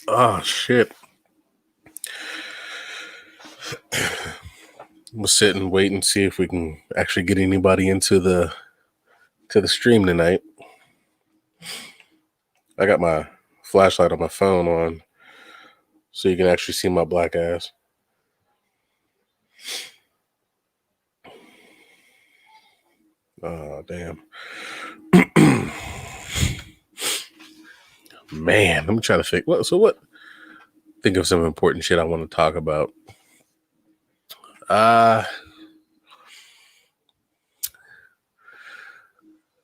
Oh shit. We'll sit and wait and see if we can actually get anybody into the stream tonight. I got my flashlight on my phone on so you can actually see my black ass. Oh damn. Man, let me try to think. What? Think of some important shit I want to talk about. I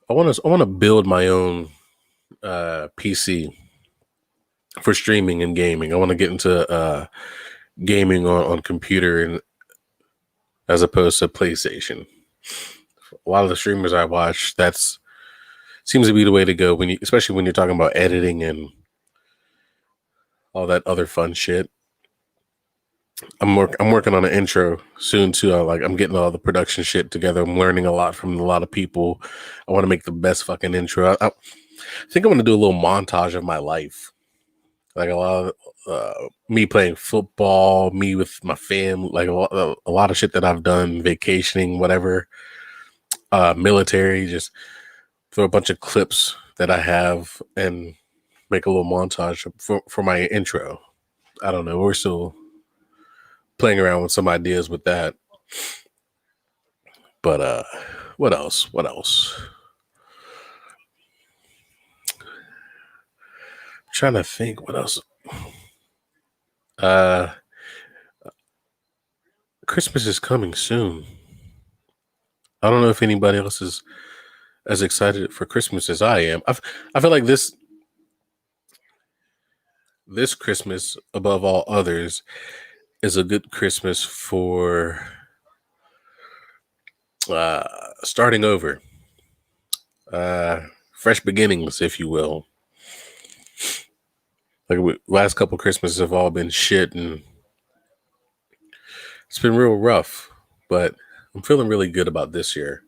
want to build my own PC for streaming and gaming. I want to get into gaming on computer and as opposed to PlayStation. A lot of the streamers I watch, that's seems to be the way to go especially when you're talking about editing and all that other fun shit. I'm working on an intro soon too. I'm getting all the production shit together. I'm learning a lot from a lot of people. I want to make the best fucking intro. I think I'm going to do a little montage of my life, like a lot of me playing football, me with my family, like a lot of shit that I've done, vacationing, whatever, military. Just throw a bunch of clips that I have and make a little montage for my intro. I don't know. We're still playing around with some ideas with that. But what else? I'm trying to think what else. Christmas is coming soon. I don't know if anybody else is as excited for Christmas as I am. I feel like this Christmas, above all others, is a good Christmas for starting over, fresh beginnings, if you will. Like last couple Christmases have all been shit, and it's been real rough. But I'm feeling really good about this year.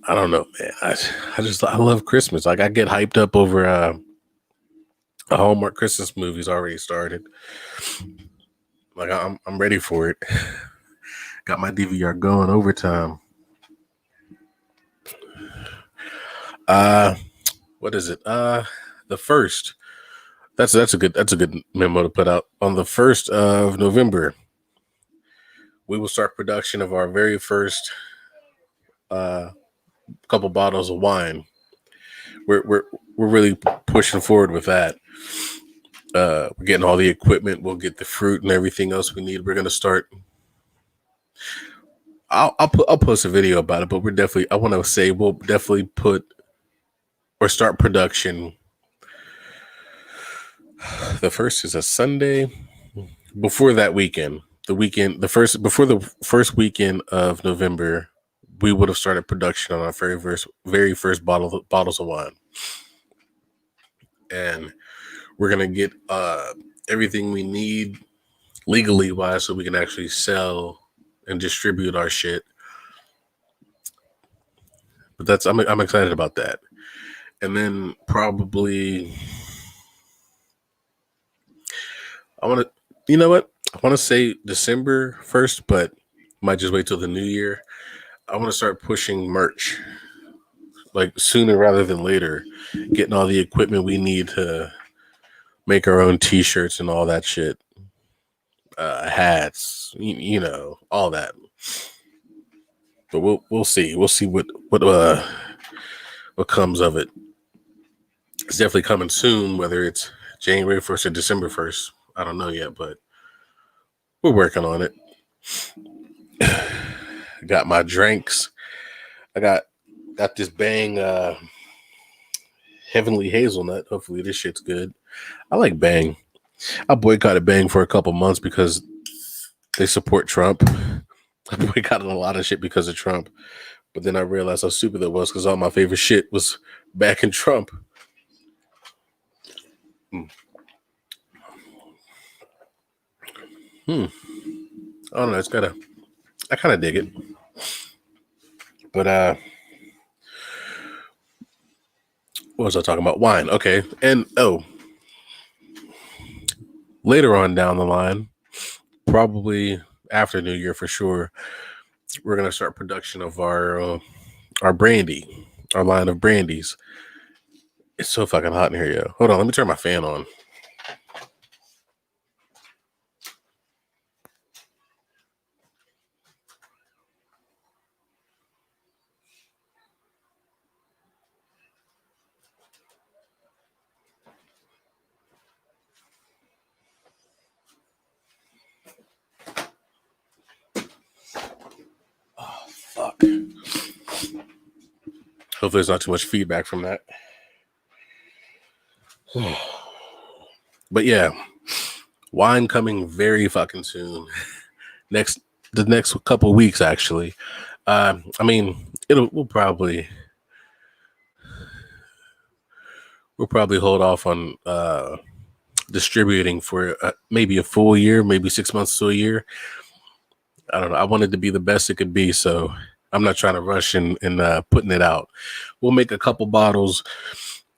I don't know, man. I love Christmas. Like I get hyped up over a Hallmark Christmas movie's already started. Like I'm ready for it. Got my DVR going overtime. What is it? The first. That's a good memo to put out. On the 1st of November, we will start production of our very first couple bottles of wine. We're really pushing forward with that. We're getting all the equipment. We'll get the fruit and everything else we need. We're gonna start. I'll post a video about it, but I want to say we'll definitely start production. The first is a Sunday. Before that weekend, before the first weekend of November, we would have started production on our very first bottles of wine, and we're gonna get everything we need legally wise so we can actually sell and distribute our shit. But I'm excited about that. And then probably I want to, you know what? I want to say December 1st, but might just wait till the new year. I want to start pushing merch like sooner rather than later, getting all the equipment we need to make our own t-shirts and all that shit. Hats, you know, all that. But we'll see. We'll see what comes of it. It's definitely coming soon, whether it's January 1st or December 1st. I don't know yet, but we're working on it. Got my drinks. I got this Bang Heavenly Hazelnut. Hopefully this shit's good. I like Bang. I boycotted Bang for a couple months because they support Trump. I boycotted a lot of shit because of Trump. But then I realized how stupid that was because all my favorite shit was backing Trump. I don't know. I kind of dig it. But What was I talking about? Wine. Okay. And later on down the line, probably after New Year for sure, we're gonna start production of our brandy, our line of brandies. It's so fucking hot in here, yo. Hold on, let me turn my fan on. Oh fuck. Hopefully there's not too much feedback from that. But yeah, wine coming very fucking soon. The next couple weeks actually. I mean, we'll probably hold off on distributing for maybe a full year, maybe 6 months to a year. I don't know. I want it to be the best it could be, so I'm not trying to rush and putting it out. We'll make a couple bottles.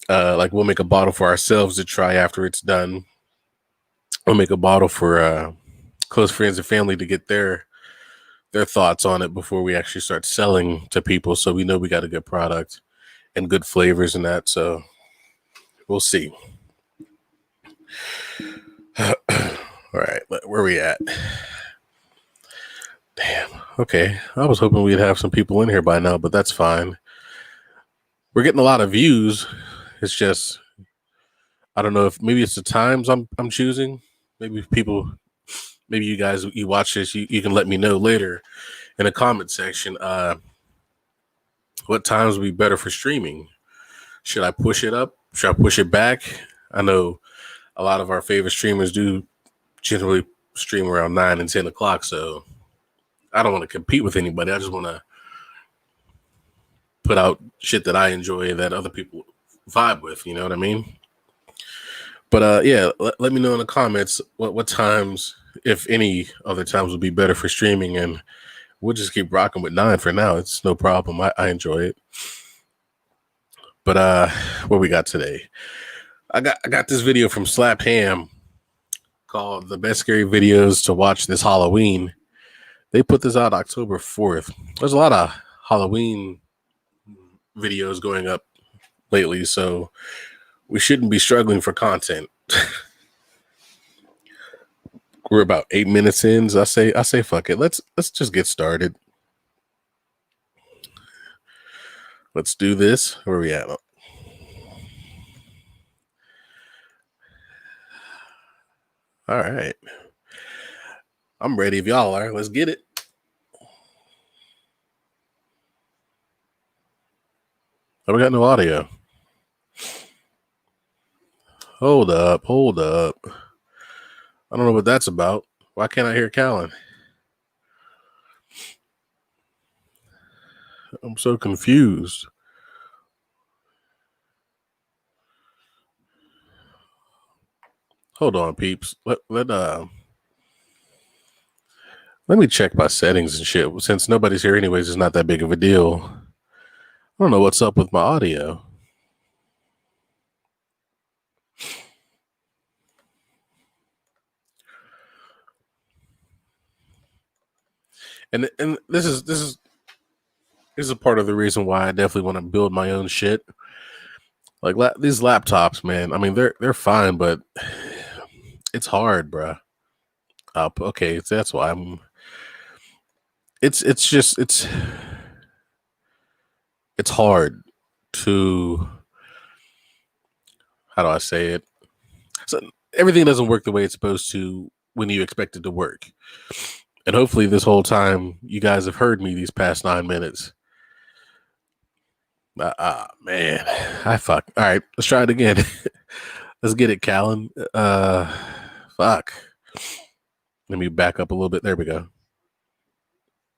Like we'll make a bottle for ourselves to try after it's done. We'll make a bottle for close friends and family to get their thoughts on it before we actually start selling to people, so we know we got a good product and good flavors and that. So we'll see. All right, where are we at? Damn. Okay, I was hoping we'd have some people in here by now, but that's fine. We're getting a lot of views. It's just I don't know if maybe it's the times I'm choosing. Maybe you guys you watch this, you can let me know later in the comment section. What times would be better for streaming? Should I push it up? Should I push it back? I know a lot of our favorite streamers do generally stream around 9 and 10 o'clock, so I don't want to compete with anybody. I just want to put out shit that I enjoy that other people vibe with, you know what I mean? But yeah, let me know in the comments what times, if any other times would be better for streaming, and we'll just keep rocking with 9 for now. It's no problem. I enjoy it. But what we got today? I got this video from Slap Ham called "The Best Scary Videos to Watch This Halloween." They put this out October 4th. There's a lot of Halloween videos going up lately, so we shouldn't be struggling for content. We're about 8 minutes in. So I say fuck it. Let's just get started. Let's do this. Where are we at? All right. I'm ready if y'all are. Let's get it. Oh, we got no audio. Hold up. I don't know what that's about. Why can't I hear Callan? I'm so confused. Hold on, peeps. Let me check my settings and shit. Since nobody's here anyways, it's not that big of a deal. I don't know what's up with my audio. And this is a part of the reason why I definitely want to build my own shit. Like these laptops, man. I mean, they're fine, but it's hard, bruh. Okay, that's why I'm. It's just it's hard to, how do I say it? So everything doesn't work the way it's supposed to when you expect it to work. And hopefully this whole time you guys have heard me these past 9 minutes. Man, I fuck. All right, let's try it again. Let's get it, Callan. Fuck. Let me back up a little bit. There we go.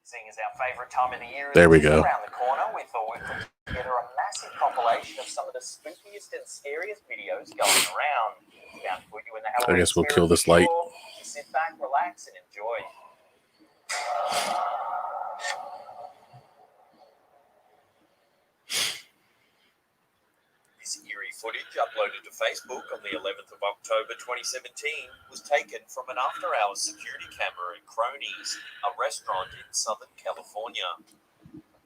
Seeing as our favorite time of the year there we go. Around the corner, we thought we'd put together a massive compilation of some of the spookiest and scariest videos going around. Bound to put you in the Halloween I guess we'll kill this light. Sit back, relax, and enjoy. This Security footage uploaded to Facebook on the 11th of October 2017 was taken from an after-hours security camera at Cronies, a restaurant in Southern California.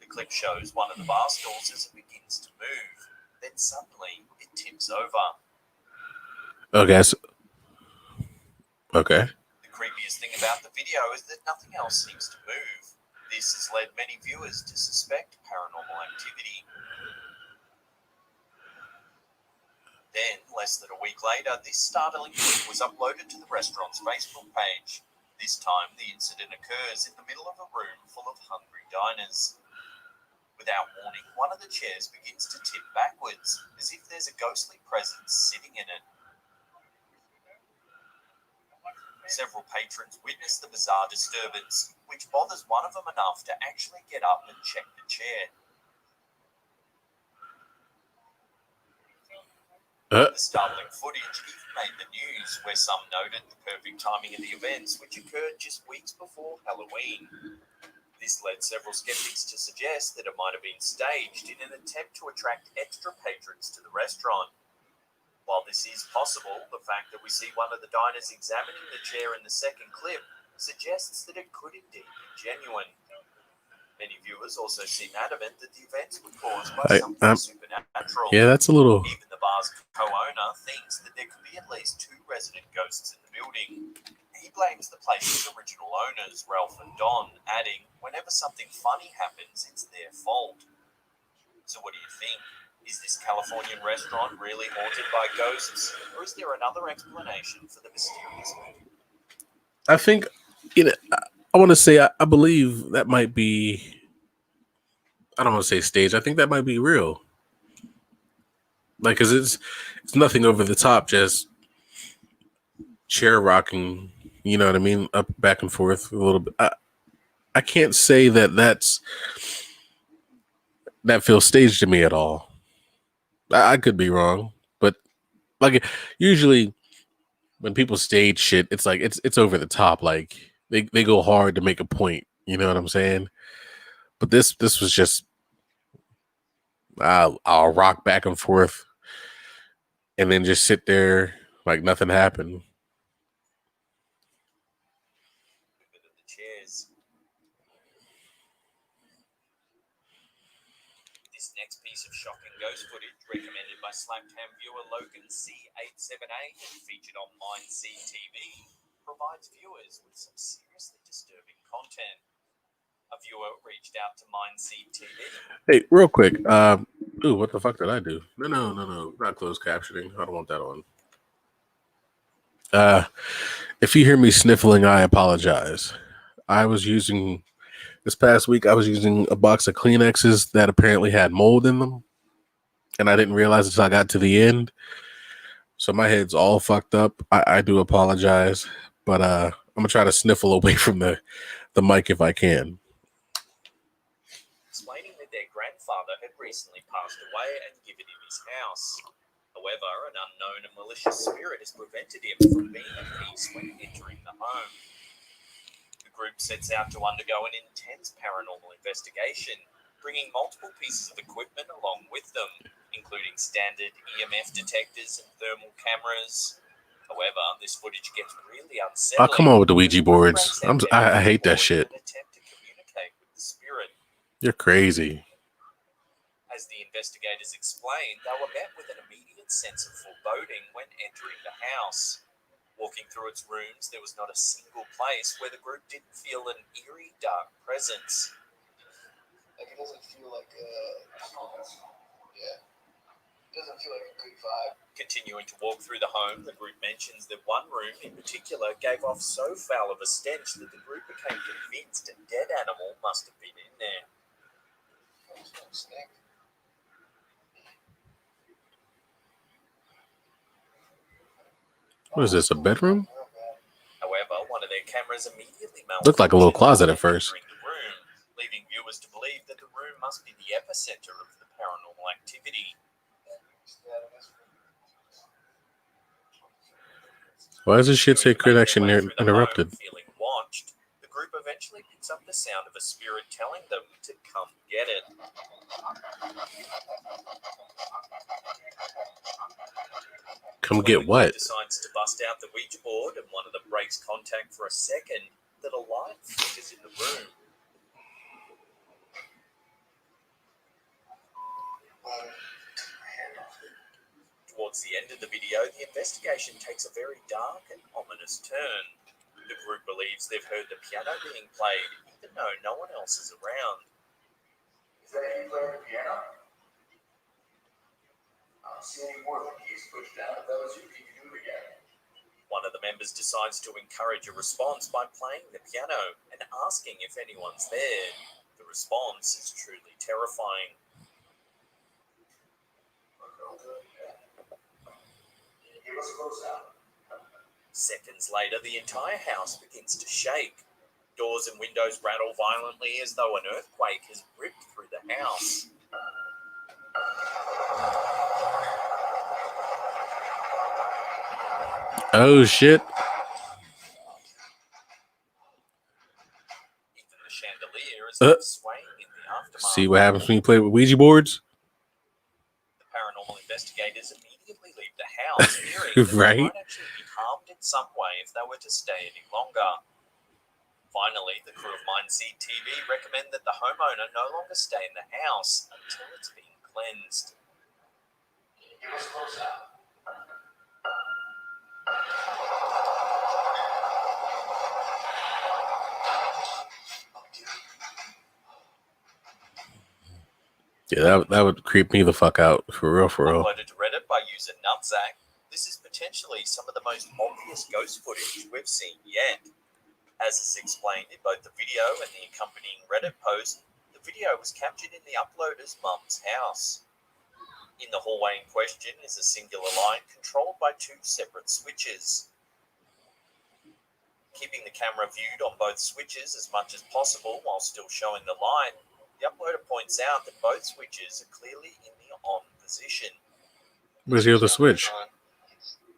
The clip shows one of the bar stools as it begins to move. Then suddenly, it tips over. Okay. Okay. The creepiest thing about the video is that nothing else seems to move. This has led many viewers to suspect paranormal activity. Then, less than a week later, this startling clip was uploaded to the restaurant's Facebook page. This time, the incident occurs in the middle of a room full of hungry diners. Without warning, one of the chairs begins to tip backwards, as if there's a ghostly presence sitting in it. Several patrons witness the bizarre disturbance, which bothers one of them enough to actually get up and check the chair. The startling footage even made the news, where some noted the perfect timing of the events, which occurred just weeks before Halloween. This led several skeptics to suggest that it might have been staged in an attempt to attract extra patrons to the restaurant. While this is possible, the fact that we see one of the diners examining the chair in the second clip suggests that it could indeed be genuine. Many viewers also seem adamant that the events were caused by something supernatural. Yeah, that's a little... Even the bar's co-owner thinks that there could be at least 2 resident ghosts in the building. He blames the place's original owners, Ralph and Don, adding, whenever something funny happens, it's their fault. So what do you think? Is this Californian restaurant really haunted by ghosts, or is there another explanation for the mysterious movie? I think, I want to say, I believe that might be, I don't want to say staged. I think that might be real. Like, because it's nothing over the top, just chair rocking, you know what I mean? Up, back and forth a little bit. I can't say that feels staged to me at all. I could be wrong, but like usually when people stage shit, it's like it's over the top. Like they go hard to make a point. You know what I'm saying? But this was just I'll rock back and forth, and then just sit there like nothing happened. This next piece of shocking ghost footage, recommended by Slapcam viewer Logan C878 and featured on Mindseed TV, provides viewers with some seriously disturbing content. A viewer reached out to Mindseed TV. Hey, real quick. Ooh, what the fuck did I do? No. Not closed captioning. I don't want that on. If you hear me sniffling, I apologize. This past week, I was using a box of Kleenexes that apparently had mold in them, and I didn't realize until I got to the end. So my head's all fucked up. I do apologize, but I'm gonna try to sniffle away from the mic if I can. Explaining that their grandfather had recently passed away and given him his house. However, an unknown and malicious spirit has prevented him from being at peace when entering the home. The group sets out to undergo an intense paranormal investigation, bringing multiple pieces of equipment along with them, including standard EMF detectors and thermal cameras. However, this footage gets really unsettling. Oh, come on with the Ouija boards. I hate that shit. Attempt to communicate with the spirit. You're crazy. As the investigators explained, they were met with an immediate sense of foreboding when entering the house. Walking through its rooms, there was not a single place where the group didn't feel an eerie, dark presence. Like, it doesn't feel like it doesn't feel like a good vibe. Continuing to walk through the home, the group mentions that one room in particular gave off so foul of a stench that the group became convinced a dead animal must have been in there. What is this, a bedroom? However, one of their cameras immediately malfunctioned. Looked like a little closet at first. The room, leaving viewers to believe that the room must be the epicenter of the paranormal activity. Why does this shit say connection interrupted? Feeling watched, the group eventually picks up the sound of a spirit telling them to come get it. Come when get the what? group decides to bust out the Ouija board and one of them breaks contact for a second, that a light flickers in the room. Towards the end of the video, the investigation takes a very dark and ominous turn. The group believes they've heard the piano being played, even though no one else is around. Is that you playing the piano? I don't see any more of the keys pushed down. If that was you, can you do it again? One of the members decides to encourage a response by playing the piano and asking if anyone's there. The response is truly terrifying. Give us a close out. Seconds later, the entire house begins to shake. Doors and windows rattle violently as though an earthquake has ripped through the house. Oh shit! Even the chandelier is swaying in the aftermath. See what happens when you play with Ouija boards? The paranormal investigators immediately leave the house, fearing that Right? they might actually be harmed in some way if they were to stay any longer. Finally, the crew of Mindseed TV recommend that the homeowner no longer stay in the house until it's been cleansed. Give us a close out. Yeah, that would creep me the fuck out. For real, for real. Uploaded to Reddit by user Nutsack, this is potentially some of the most obvious ghost footage we've seen yet. As is explained in both the video and the accompanying Reddit post, the video was captured in the uploader's mum's house. In the hallway in question is a singular light controlled by two separate switches. Keeping the camera viewed on both switches as much as possible while still showing the light, the uploader points out that both switches are clearly in the on position. Where's the other switch?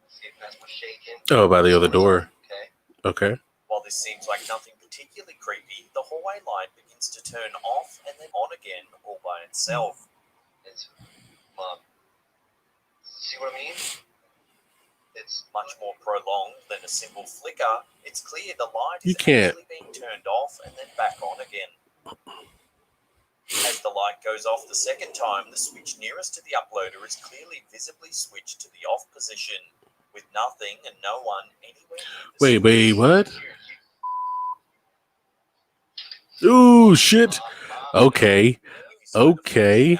See if that's what's shaking. Oh, by the other door. Okay. Okay. While this seems like nothing particularly creepy, the hallway light begins to turn off and then on again all by itself. It's, see what I mean? It's Much more prolonged than a simple flicker. It's clear the light is You can't. actually being turned off and then back on again. As the light goes off the second time, the switch nearest to the uploader is clearly visibly switched to the off position, with nothing and no one anywhere near the Wait, switch. what? Ooh, shit. Okay. Okay.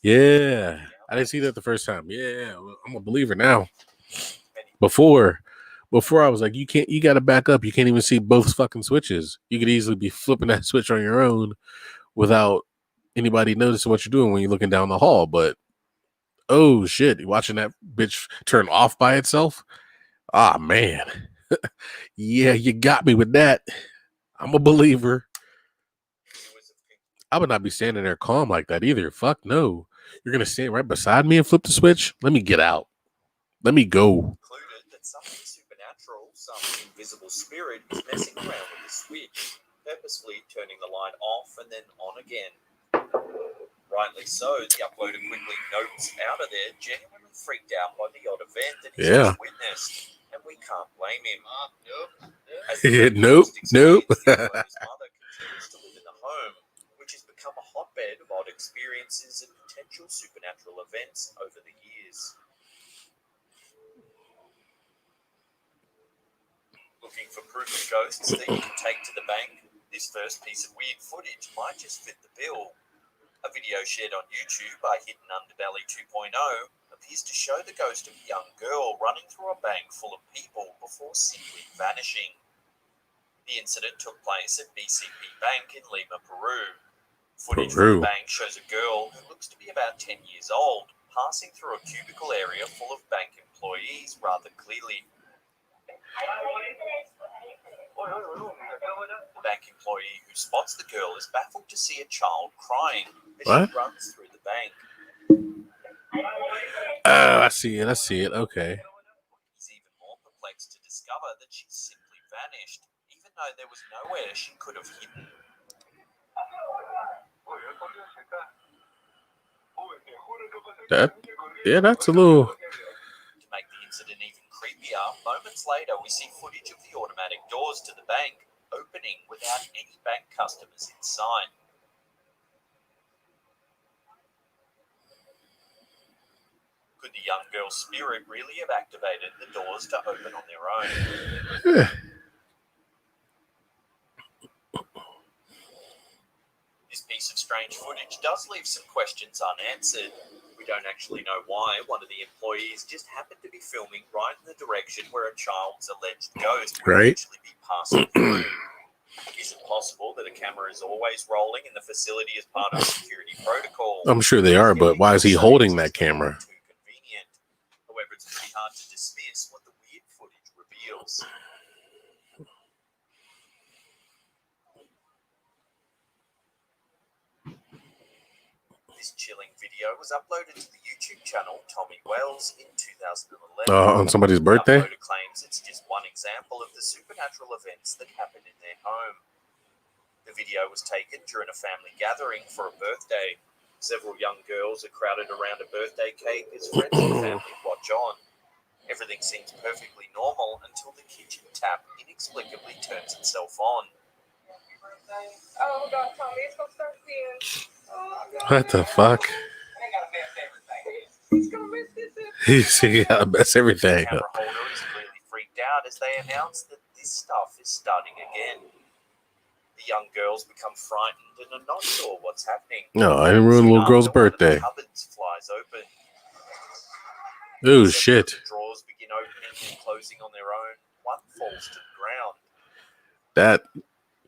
Yeah. I didn't see that the first time. Yeah, I'm a believer now. Before I was like, you gotta back up. You can't even see both fucking switches. You could easily be flipping that switch on your own without anybody noticing what you're doing when you're looking down the hall. But oh shit, you watching that bitch turn off by itself? Ah man. Yeah, you got me with that. I'm a believer. I would not be standing there calm like that either. Fuck no. You're gonna stand right beside me and flip the switch? Let me get out. Let me go. Concluded that something supernatural, some invisible spirit, was messing around with the switch, purposefully turning the light off and then on again. Rightly so, the uploader quickly notes out of there, genuinely freaked out by the odd event that he's just witnessed, and we can't blame him. As the Nope. the uploader's mother continues to live in the home, which has become a hotbed of odd experiences and potential supernatural events over the years. Looking for proof of ghosts that you can take to the bank? This first piece of weird footage might just fit the bill. A video shared on YouTube by Hidden Underbelly 2.0 appears to show the ghost of a young girl running through a bank full of people before simply vanishing. The incident took place at BCP Bank in Lima, Peru. Footage from the bank shows a girl who looks to be about 10 years old passing through a cubicle area full of bank employees rather clearly. The bank employee who spots the girl is baffled to see a child crying as she runs through the bank. Oh, I see it. Okay. He's even more perplexed to discover that she's simply vanished, even though there was nowhere she could have hidden. That's a little earlier, moments later, we see footage of the automatic doors to the bank opening without any bank customers in sight. Could the young girl's spirit really have activated the doors to open on their own? This piece of strange footage does leave some questions unanswered. We don't actually know why one of the employees just happened to be filming right in the direction where a child's alleged ghost would Right. eventually be passing through. Is it possible that a camera is always rolling in the facility as part of security protocol? I'm sure they are, but why is he holding that camera? Too convenient. However, it's pretty hard to dismiss what the weird footage reveals. This chilling video was uploaded to the YouTube channel Tommy Wells in 2011. On somebody's birthday? The uploader claims it's just one example of the supernatural events that happened in their home. The video was taken during a family gathering for a birthday. Several young girls are crowded around a birthday cake as friends and family watch on. Everything seems perfectly normal until the kitchen tap inexplicably turns itself on. Oh God, Tommy, it's gonna start again. Oh, God. What the fuck? I ain't got a best everything. He's gonna mess this up. He gotta mess everything The camera up. holder is clearly freaked out as they announce that this stuff is starting again. The young girls become frightened and are not sure what's happening. No, I didn't ruin the little girl's birthday. One of the cupboards flies open. Oh, Several shit. of the drawers begin opening and closing on their own. One falls to the ground. That,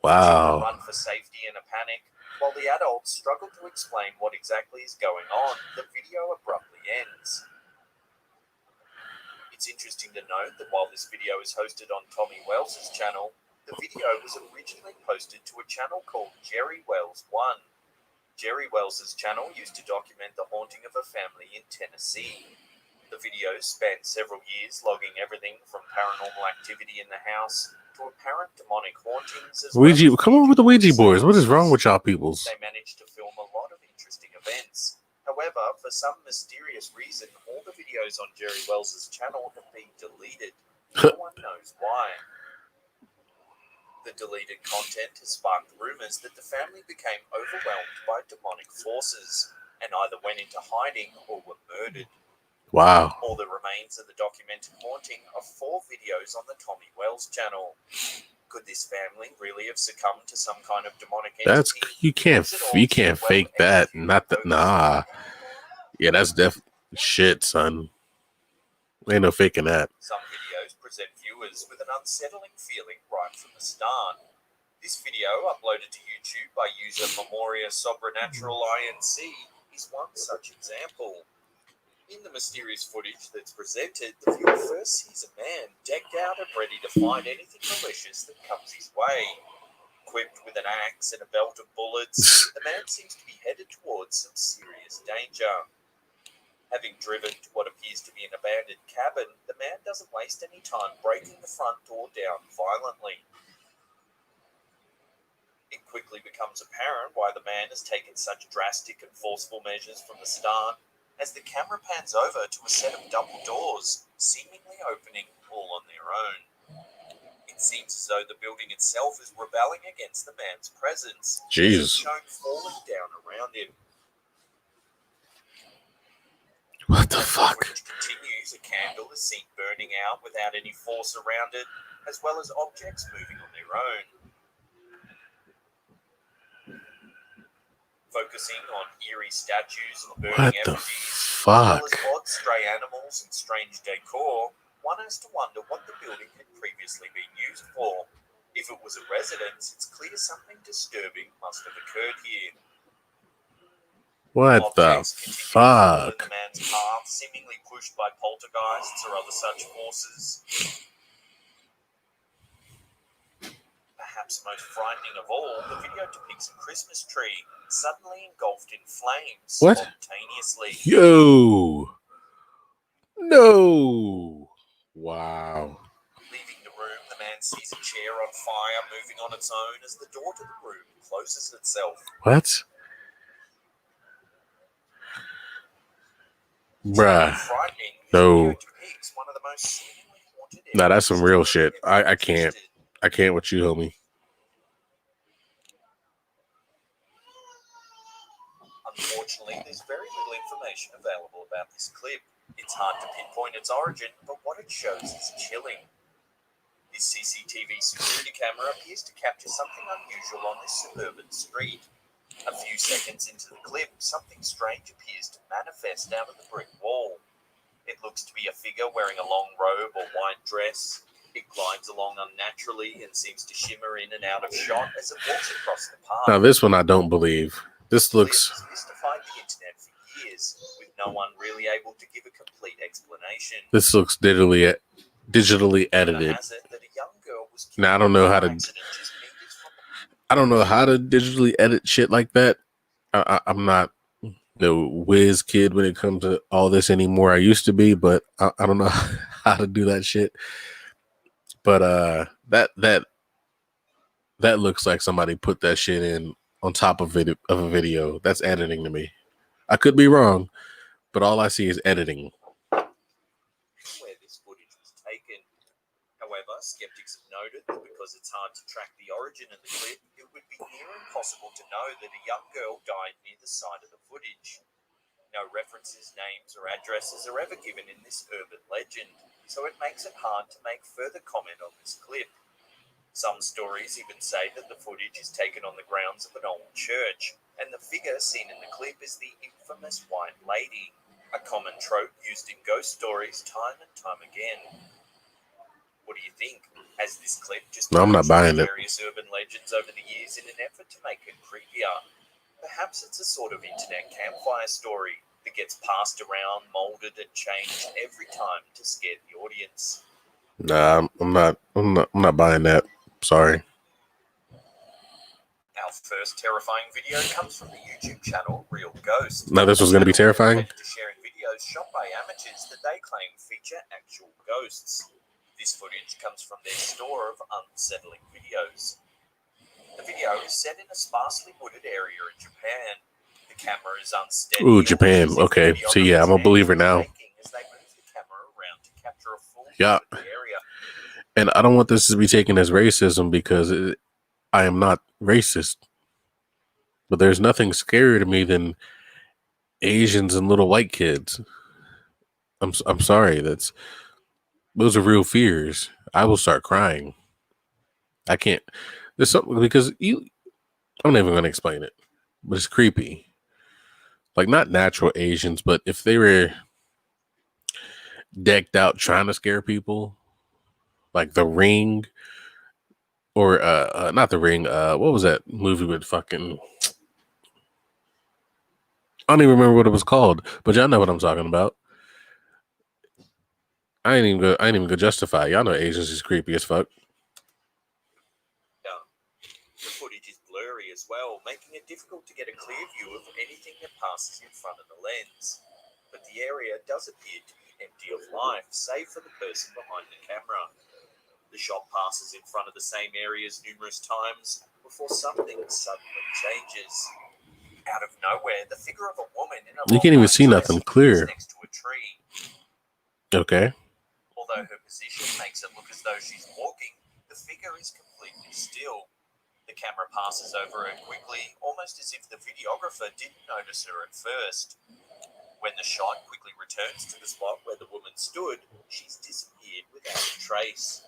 Children wow. run for safety in a panic, while the adults struggle to explain what exactly is going on. The video abruptly ends. It's interesting to note that while this video is hosted on Tommy Wells' channel, the video was originally posted to a channel called Jerry Wells 1. Jerry Wells' channel used to document the haunting of a family in Tennessee. The videos spanned several years, logging everything from paranormal activity in the house to apparent demonic hauntings. Ouija, come on with the Ouija boards. What is wrong with y'all peoples? They managed to film a lot of interesting events. However, for some mysterious reason, all the videos on Jerry Wells' channel have been deleted. No one knows why. The deleted content has sparked rumors that the family became overwhelmed by demonic forces and either went into hiding or were murdered. Wow. All that remains of the documented haunting are 4 videos on the Tommy Wells channel. Could this family really have succumbed to some kind of demonic That's, entity? you can't fake that. Not that, nah. Yeah, that's shit, son. Ain't no faking that. Some videos present viewers with an unsettling feeling right from the start. This video, uploaded to YouTube by user Memoria Sobrenatural INC, is one such example. In the mysterious footage that's presented, the viewer first sees a man decked out and ready to fight anything malicious that comes his way. Equipped with an axe and a belt of bullets, the man seems to be headed towards some serious danger. Having driven to what appears to be an abandoned cabin, the man doesn't waste any time breaking the front door down violently. It quickly becomes apparent why the man has taken such drastic and forceful measures from the start, as the camera pans over to a set of double doors, seemingly opening all on their own. It seems as though the building itself is rebelling against the man's presence. Jesus. Shown falling down around him. What the As fuck? footage continues, a candle is seen burning out without any force around it, as well as objects moving on their own. Focusing on eerie statues and burning What the effigies, as fuck? well as odd stray animals and strange decor, one has to wonder what the building had previously been used for. If it was a residence, it's clear something disturbing must have occurred here. What the Objects continue to fall in fuck? the man's path, seemingly pushed by poltergeists or other such forces. Perhaps most frightening of all, the video depicts a Christmas tree suddenly engulfed in flames What? spontaneously. Yo. No. Wow. Leaving the room, the man sees a chair on fire moving on its own as the door to the room closes itself. What? Bruh. Frightening, this No. video depicts one of the most seemingly haunted Nah, that's some real shit. I Everyone can't. twisted. I can't with you, homie. Unfortunately, there's very little information available about this clip. It's hard to pinpoint its origin, but what it shows is chilling. This CCTV security camera appears to capture something unusual on this suburban street. A few seconds into the clip, something strange appears to manifest out of the brick wall. It looks to be a figure wearing a long robe or white dress. It glides along unnaturally and seems to shimmer in and out of shot as it walks across the path. Now, this one I don't believe. This Clip looks. has mystified the internet for years, with no one really able to give a complete explanation. This looks digitally Rumor edited. has it that a young girl was killed Now I don't know how by to. accident just meters from the I don't know how to digitally edit shit like that. I'm not no whiz kid when it comes to all this anymore. I used to be, but I don't know how to do that shit. But that looks like somebody put that shit in on top of a video. That's editing to me. I could be wrong, but all I see is editing. where this footage was taken. However, skeptics have noted that because it's hard to track the origin of the clip, it would be near impossible to know that a young girl died near the site of the footage. No references, names, or addresses are ever given in this urban legend, so it makes it hard to make further comment on this clip. Some stories even say that the footage is taken on the grounds of an old church, and the figure seen in the clip is the infamous White Lady, a common trope used in ghost stories time and time again. What do you think? Has this clip just No, I'm not buying it. various urban legends over the years in an effort to make it creepier? Perhaps it's a sort of internet campfire story that gets passed around, molded, and changed every time to scare the audience. Nah, I'm not buying that. Sorry. Our first terrifying video comes from the YouTube channel Real Ghost. Now this was going to be terrifying. To sharing videos shot by amateurs that they claim feature actual ghosts. This footage comes from their store of unsettling videos. The video is set in a sparsely wooded area in Japan. The camera is unsteady. Ooh, Japan. Okay, so yeah, I'm a believer now. As they move the camera around to capture a full Yeah. view of the area. And I don't want this to be taken as racism because I am not racist. But there's nothing scarier to me than Asians and little white kids. I'm sorry. Those are real fears. I will start crying. I can't. There's something because I'm not even going to explain it, but it's creepy. Like not natural Asians, but if they were decked out trying to scare people, like The Ring, or not The Ring. What was that movie with fucking? I don't even remember what it was called, but y'all know what I'm talking about. I ain't even go justify. Y'all know Asians is creepy as fuck. The footage is blurry as well, making it difficult to get a clear view of anything that passes in front of the lens. But the area does appear to be empty of life, save for the person behind the camera. The shot passes in front of the same areas numerous times before something suddenly changes. Out of nowhere, the figure of a woman in a You can't even see nothing clear. Next to a tree. Okay. Although her position makes it look as though she's walking, the figure is completely still. The camera passes over her quickly, almost as if the videographer didn't notice her at first. When the shot quickly returns to the spot where the woman stood, she's disappeared without a trace.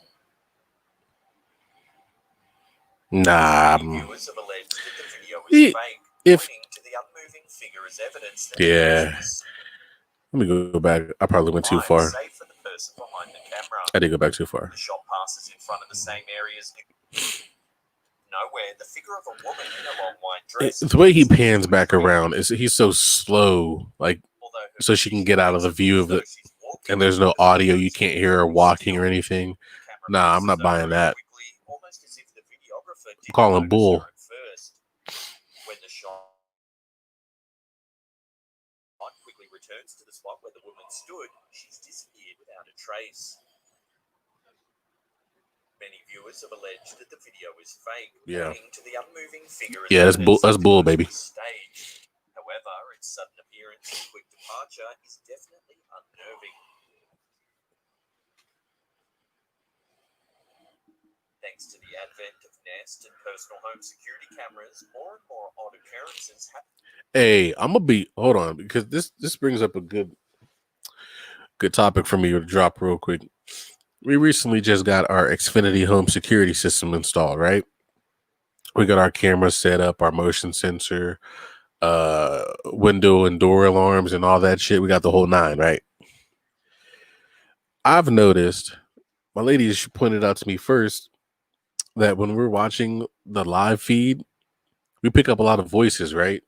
Nah. Viewers have alleged that the video is fake, pointing to the unmoving figure as evidence that Let me go back. I probably went too far. Safe for the person behind the camera. I did go back too far. The shot passes in front of the same areas. Nowhere, the figure of a woman in a long white dress. The way he pans back around is he's so slow, like so she can get out of the view of it, and there's no audio. You can't hear her walking or anything. Nah, I'm not buying that. I'm calling bull. When the shot quickly returns to the spot where the woman stood, she's disappeared without a trace. Many viewers have alleged that the video is fake, pointing to the unmoving figure. Yeah, that's bull, baby. Staged. However, its sudden appearance and quick departure is definitely unnerving. Thanks to the advent of Nest and personal home security cameras, more and more odd occurrences happen. Hey, I'm gonna be hold on because this brings up a good topic for me to drop real quick. We recently just got our Xfinity home security system installed, right? We got our camera set up, our motion sensor, window and door alarms and all that shit. We got the whole nine, right? I've noticed, my lady pointed out to me first, that when we're watching the live feed, we pick up a lot of voices, right?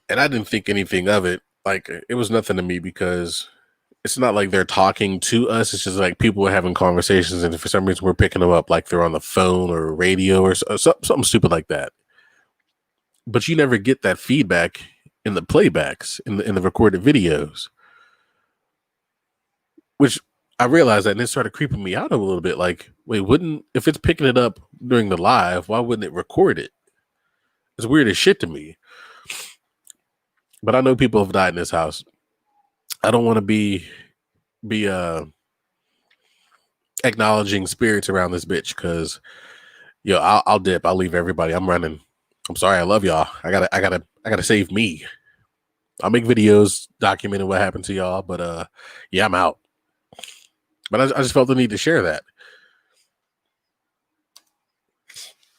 And I didn't think anything of it. Like, it was nothing to me because it's not like they're talking to us. It's just like people are having conversations, and for some reason we're picking them up like they're on the phone or radio or something stupid like that. But you never get that feedback in the playbacks, in the recorded videos, which I realized that, and it started creeping me out a little bit. Like, wait, if it's picking it up during the live, why wouldn't it record it? It's weird as shit to me. But I know people have died in this house. I don't want to be acknowledging spirits around this bitch because I'll dip. I'll leave everybody. I'm running. I'm sorry. I love y'all. I gotta save me. I'll make videos documenting what happened to y'all. But yeah, I'm out. But I just felt the need to share that.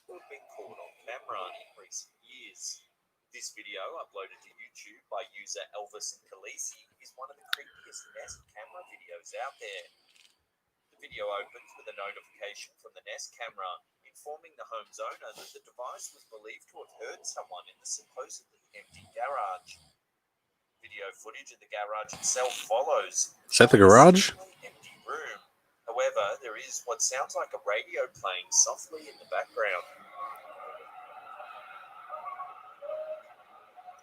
Have been caught on camera in recent years. This video, uploaded to YouTube by user Elvis and Khaleesi, is one of the creepiest Nest camera videos out there. The video opens with a notification from the Nest camera informing the home's owner that the device was believed to have heard someone in the supposedly empty garage. Video footage of the garage itself follows. Is that the garage? Empty room. However, there is what sounds like a radio playing softly in the background.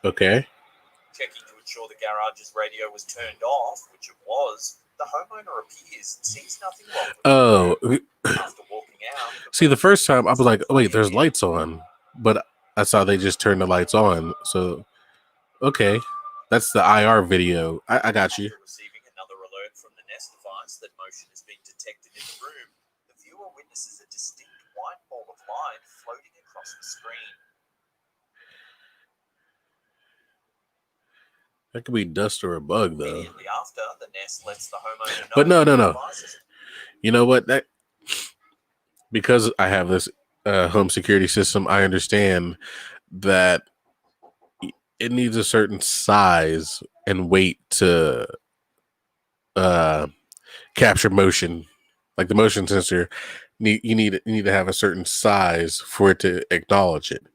Okay. Checking to ensure the garage's radio was turned off, which it was, the homeowner appears and sees nothing wrong with the room. After walking out, see, the first time I was like, oh, wait, there's lights on. But I saw they just turned the lights on. So, okay. That's the IR video. I got you. After receiving another alert from the Nest device that motion has been detected in the room, the viewer witnesses a distinct white ball of light floating across the screen. That could be dust or a bug, though. Immediately after, the Nest lets the homeowner know. But no. Devices. You know what? Because I have this home security system, I understand that it needs a certain size and weight to capture motion. Like the motion sensor, you need to have a certain size for it to acknowledge it.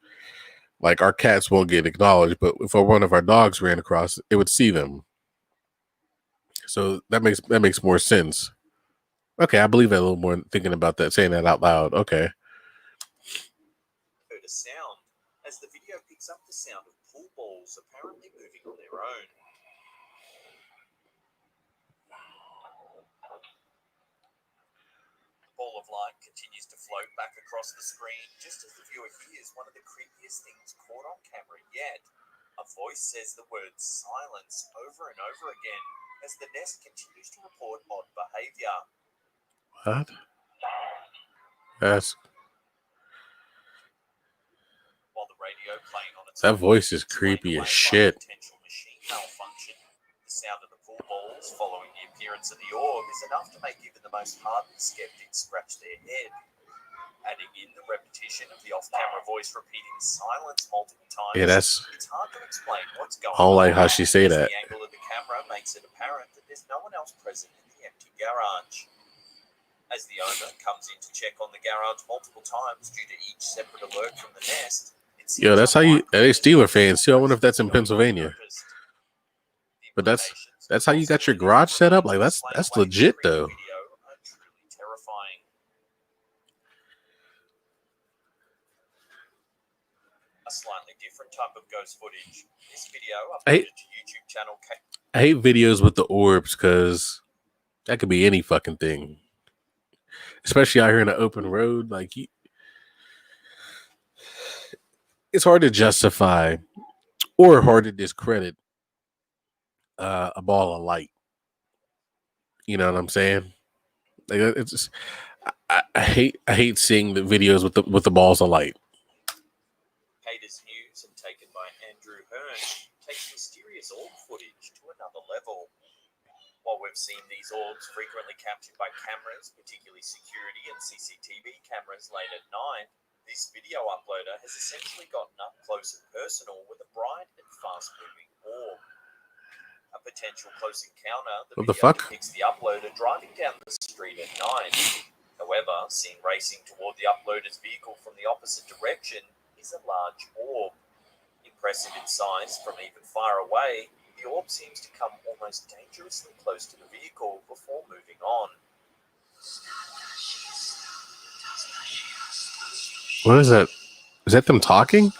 Like our cats won't get acknowledged, but if one of our dogs ran across, it would see them. So that makes more sense. Okay, I believe that a little more thinking about that, saying that out loud. Okay. Heard a sound as the video picks up the sound of pool balls apparently moving on their own. The ball of light continues to float back across the screen just as the viewer hears one of the creepiest things caught on camera yet. A voice says the word silence over and over again as the Nest continues to report odd behavior. What? That's While the radio playing on its that own, voice is explained creepy away as by shit. potential machine malfunction. The sound of the pool balls following the appearance of the orb is enough to make even the most hardened skeptics scratch their head. Adding in the repetition of the off-camera voice repeating silence multiple times, Yeah, it's hard to explain what's going I don't on. like how she say As that. The angle of the camera makes it apparent that there's no one else present in the empty garage. As the owner comes in to check on the garage multiple times due to each separate alert from the Nest, it seems Yo, that's how you. Hey, unlikely Steeler fans too. I wonder if that's in Pennsylvania. The But that's implications how you got your garage set up. Like that's explain away legit the though. video are truly terrifying. A slightly different type of ghost footage. This video uploaded to YouTube channel. I hate videos with the orbs because that could be any fucking thing. Especially out here in an open road, like it's hard to justify or hard to discredit a ball of light. You know what I'm saying? Like it's just, I hate seeing the videos with the balls of light. Haters News and taken by Andrew Hearn takes mysterious orb footage to another level. While we've seen these orbs frequently captured by cameras, particularly security and CCTV cameras late at night, this video uploader has essentially gotten up close and personal with a bright and fast-moving orb. A potential close encounter, the What the video fuck? depicts the uploader driving down the street at night. However, seen racing toward the uploader's vehicle from the opposite direction is a large orb. Impressive in size from even far away, the orb seems to come almost dangerously close to the vehicle before moving on. What is that? Is that them talking?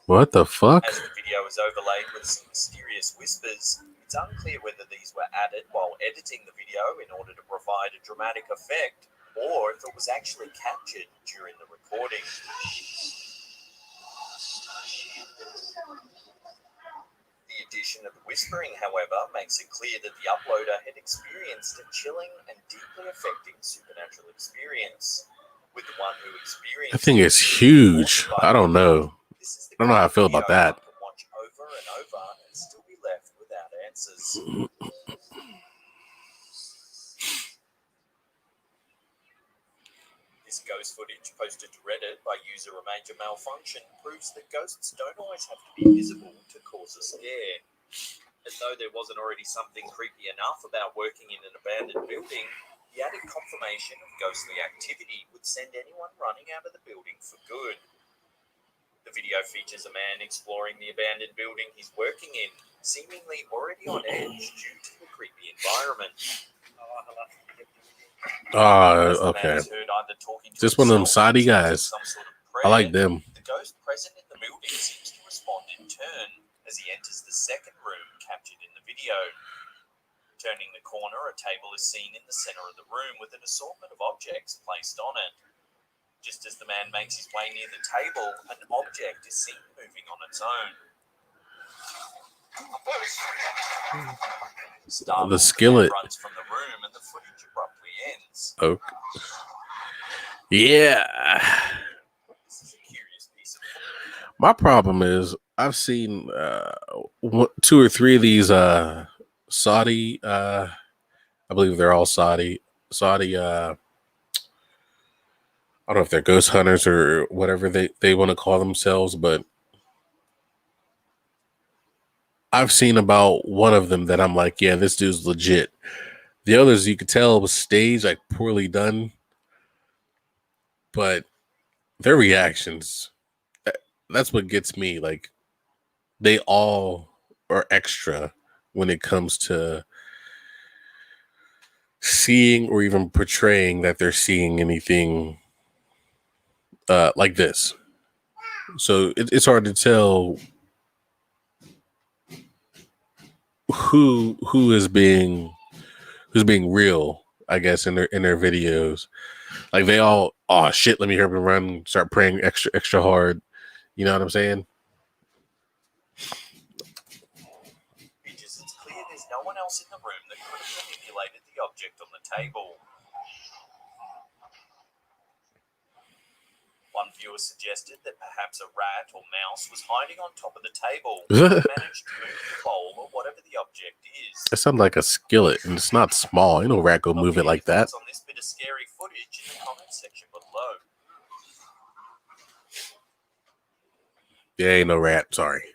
What the fuck? As the video is overlaid with some mysterious whispers, it's unclear whether these were added while editing the video in order to provide a dramatic effect, or if it was actually captured during the recording. The addition of the whispering, however, makes it clear that the uploader had experienced a chilling and deeply affecting supernatural experience. With the one who experienced That thing is huge. I don't know. This is the I don't know how I feel video about that. one can watch over and over and still be left without answers. This ghost footage posted to Reddit by user A Major Malfunction proves that ghosts don't always have to be visible to cause a scare. As though there wasn't already something creepy enough about working in an abandoned building, the added confirmation of ghostly activity would send anyone running out of the building for good. The video features a man exploring the abandoned building he's working in, seemingly already on edge due to the creepy environment. As the man Okay. is heard either talking to Is this one of them himself or Saudi chanting guys? some sort of I like prayer, them. the ghost present in the building seems to respond in turn as he enters the second room captured in the video. Turning the corner, a table is seen in the center of the room with an assortment of objects placed on it. Just as the man makes his way near the table, an object is seen moving on its own. Startled, The skillet. man runs from the room and the footage abruptly ends. Oh. Yeah. This is a curious piece of footage. My problem is I've seen 2 or 3 of these Saudi I believe they're all Saudi I don't know if they're ghost hunters or whatever they want to call themselves, but I've seen about one of them that I'm like, yeah, this dude's legit. The others you could tell was staged, like poorly done, but their reactions, that's what gets me. Like, they all are extra when it comes to seeing or even portraying that they're seeing anything like this. So it's hard to tell who's being real, I guess, in their videos. Like, they all, oh shit, let me hear them run, start praying extra hard. You know what I'm saying? It's clear there's no one else in the room that could have manipulated the object on the table. One viewer suggested that perhaps a rat or mouse was hiding on top of the table and managed to move the bowl or whatever the object is. It sounds like a skillet, and it's not small. You know, rat go move it like that. On this bit of scary footage in the comments section below. Yeah, ain't no rat. Sorry.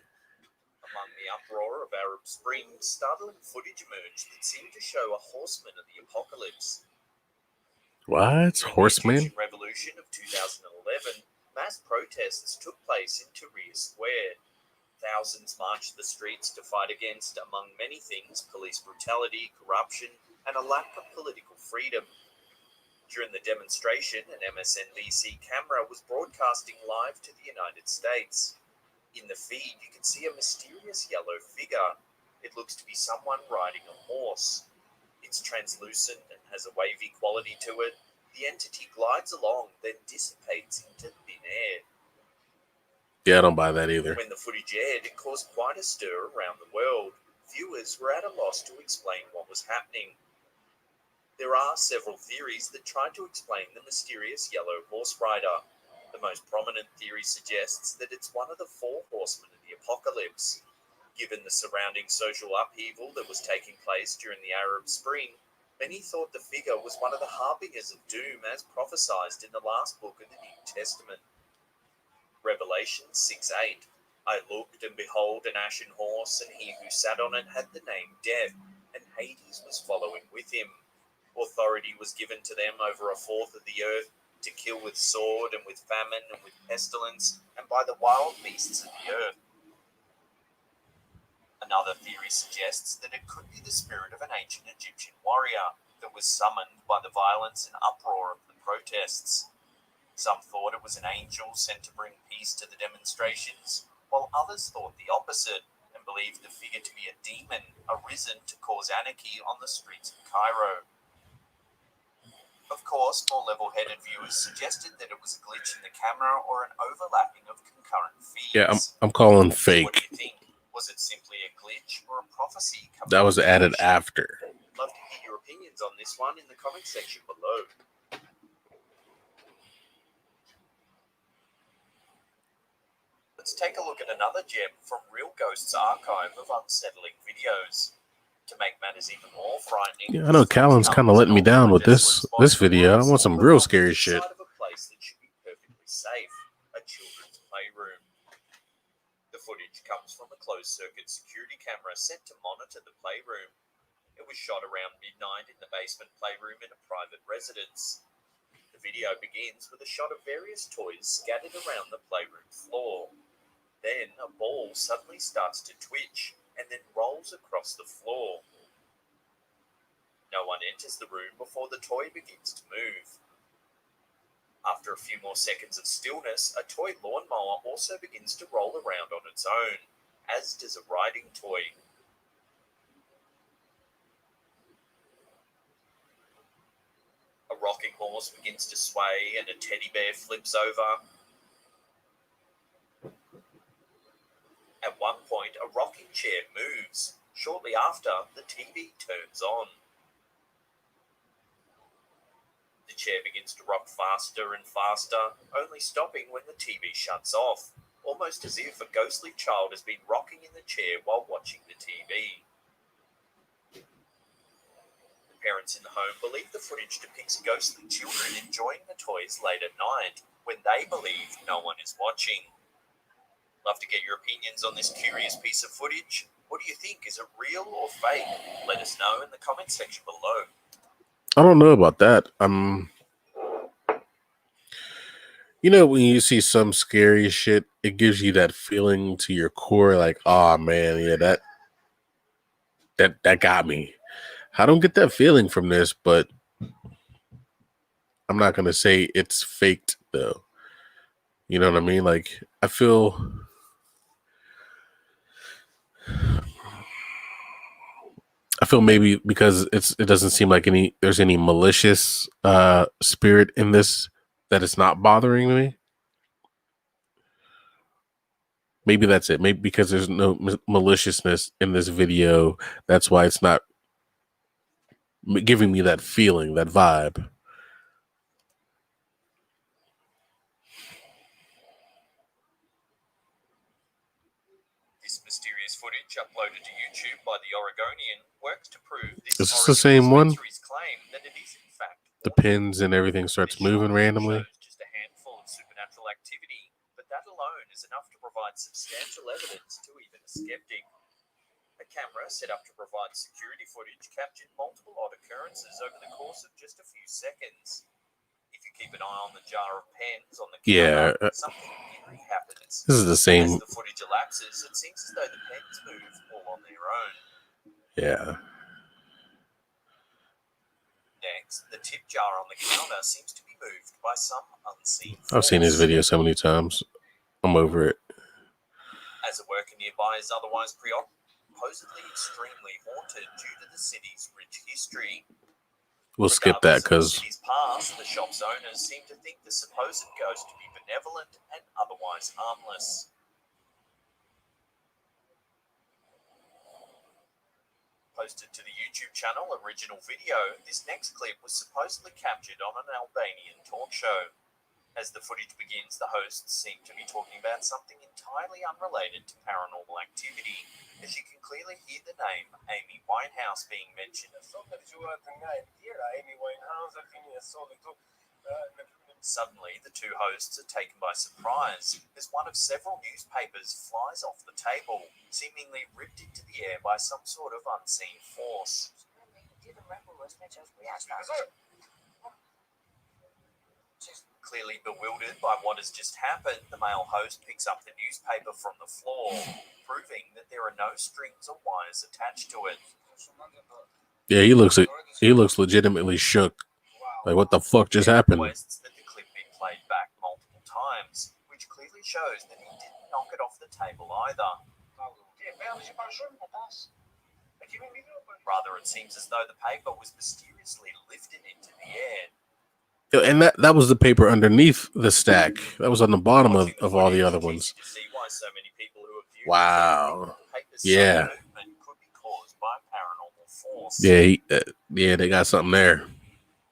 Among the uproar of Arab Spring, startling footage emerged that seemed to show a horseman of the apocalypse. What? During Horseman? The Egyptian Revolution of 2011, mass protests took place in Tahrir Square. Thousands marched the streets to fight against, among many things, police brutality, corruption, and a lack of political freedom. During the demonstration, an MSNBC camera was broadcasting live to the United States. In the feed, you can see a mysterious yellow figure. It looks to be someone riding a horse. It's translucent and has a wavy quality to it. The entity glides along, then dissipates into thin air. Yeah, I don't buy that either. When the footage aired, it caused quite a stir around the world. Viewers were at a loss to explain what was happening. There are several theories that try to explain the mysterious yellow horse rider. The most prominent theory suggests that it's one of the 4 horsemen of the apocalypse. Given the surrounding social upheaval that was taking place during the Arab Spring, many thought the figure was one of the harbingers of doom as prophesied in the last book of the New Testament. Revelation 6:8. I looked, and behold, an ashen horse, and he who sat on it had the name Death, and Hades was following with him. Authority was given to them over 1/4 of the earth, to kill with sword, and with famine, and with pestilence, and by the wild beasts of the earth. Another theory suggests that it could be the spirit of an ancient Egyptian warrior that was summoned by the violence and uproar of the protests. Some thought it was an angel sent to bring peace to the demonstrations, while others thought the opposite and believed the figure to be a demon arisen to cause anarchy on the streets of Cairo. Of course, more level-headed viewers suggested that it was a glitch in the camera or an overlapping of concurrent feeds. Yeah, I'm calling What do fake. you think? Was it simply a glitch or a prophecy coming That was to added fruition? after. Love to hear your opinions on this one in the comment section below. Let's take a look at another gem from Real Ghost's archive of unsettling videos. To make matters even more frightening, Yeah, I know Callan's kind of letting me down with this video. I want some real scary shit. Of a place that should be perfectly safe, a children's playroom. The footage comes from a closed-circuit security camera sent to monitor the playroom. It was shot around midnight in the basement playroom in a private residence. The video begins with a shot of various toys scattered around the playroom floor. Then a ball suddenly starts to twitch and then rolls across the floor. No one enters the room before the toy begins to move. After a few more seconds of stillness, a toy lawnmower also begins to roll around on its own, as does a riding toy. A rocking horse begins to sway and a teddy bear flips over. At one point, a rocking chair moves. Shortly after, the TV turns on. The chair begins to rock faster and faster, only stopping when the TV shuts off, almost as if a ghostly child has been rocking in the chair while watching the TV. The parents in the home believe the footage depicts ghostly children enjoying the toys late at night, when they believe no one is watching. Love to get your opinions on this curious piece of footage. What do you think? Is it real or fake? Let us know in the comment section below. I don't know about that. You know, when you see some scary shit, it gives you that feeling to your core, like, oh man, yeah, that got me. I don't get that feeling from this, but I'm not gonna say it's faked though. You know what I mean? Like, I feel maybe because it doesn't seem like there's any malicious spirit in this, that it's not bothering me. Maybe that's it. Maybe because there's no maliciousness in this video, that's why it's not giving me that feeling, that vibe. This mysterious footage uploaded to YouTube by the Oregonian works to prove this Is this the same one? claim that it is in fact The pins and everything starts moving randomly. just a handful of supernatural activity, but that alone is enough to provide substantial evidence to even a skeptic. A camera set up to provide security footage captured multiple odd occurrences over the course of just a few seconds. If you keep an eye on the jar of pens on the counter, something eerie happens. This is the same. As the footage elapses, it seems as though the pens move all on their own. Yeah. Next, the tip jar on the counter seems to be moved by some unseen force. I've seen this video so many times. I'm over it. As a worker nearby is otherwise supposedly extremely haunted due to the city's rich history. We'll skip that because the city's past, the shop's owners seem to think the supposed ghost to be benevolent and otherwise harmless. Posted to the YouTube channel Original Video, this next clip was supposedly captured on an Albanian talk show. As the footage begins, the hosts seem to be talking about something entirely unrelated to paranormal activity, as you can clearly hear the name Amy Winehouse being mentioned. Suddenly, the two hosts are taken by surprise as one of several newspapers flies off the table, seemingly ripped into the air by some sort of unseen force. Clearly bewildered by what has just happened, the male host picks up the newspaper from the floor, proving that there are no strings or wires attached to it. Yeah, he looks legitimately shook. Like, what the fuck just happened? Requests that the clip be played back multiple times, which clearly shows that he didn't knock it off the table either. Rather, it seems as though the paper was mysteriously lifted into the air. And that was the paper underneath the stack. That was on the bottom of all the other ones. You see why so many people who have viewed Wow. the paper's Yeah. sudden movement could be caused by paranormal force. Yeah, they got something there.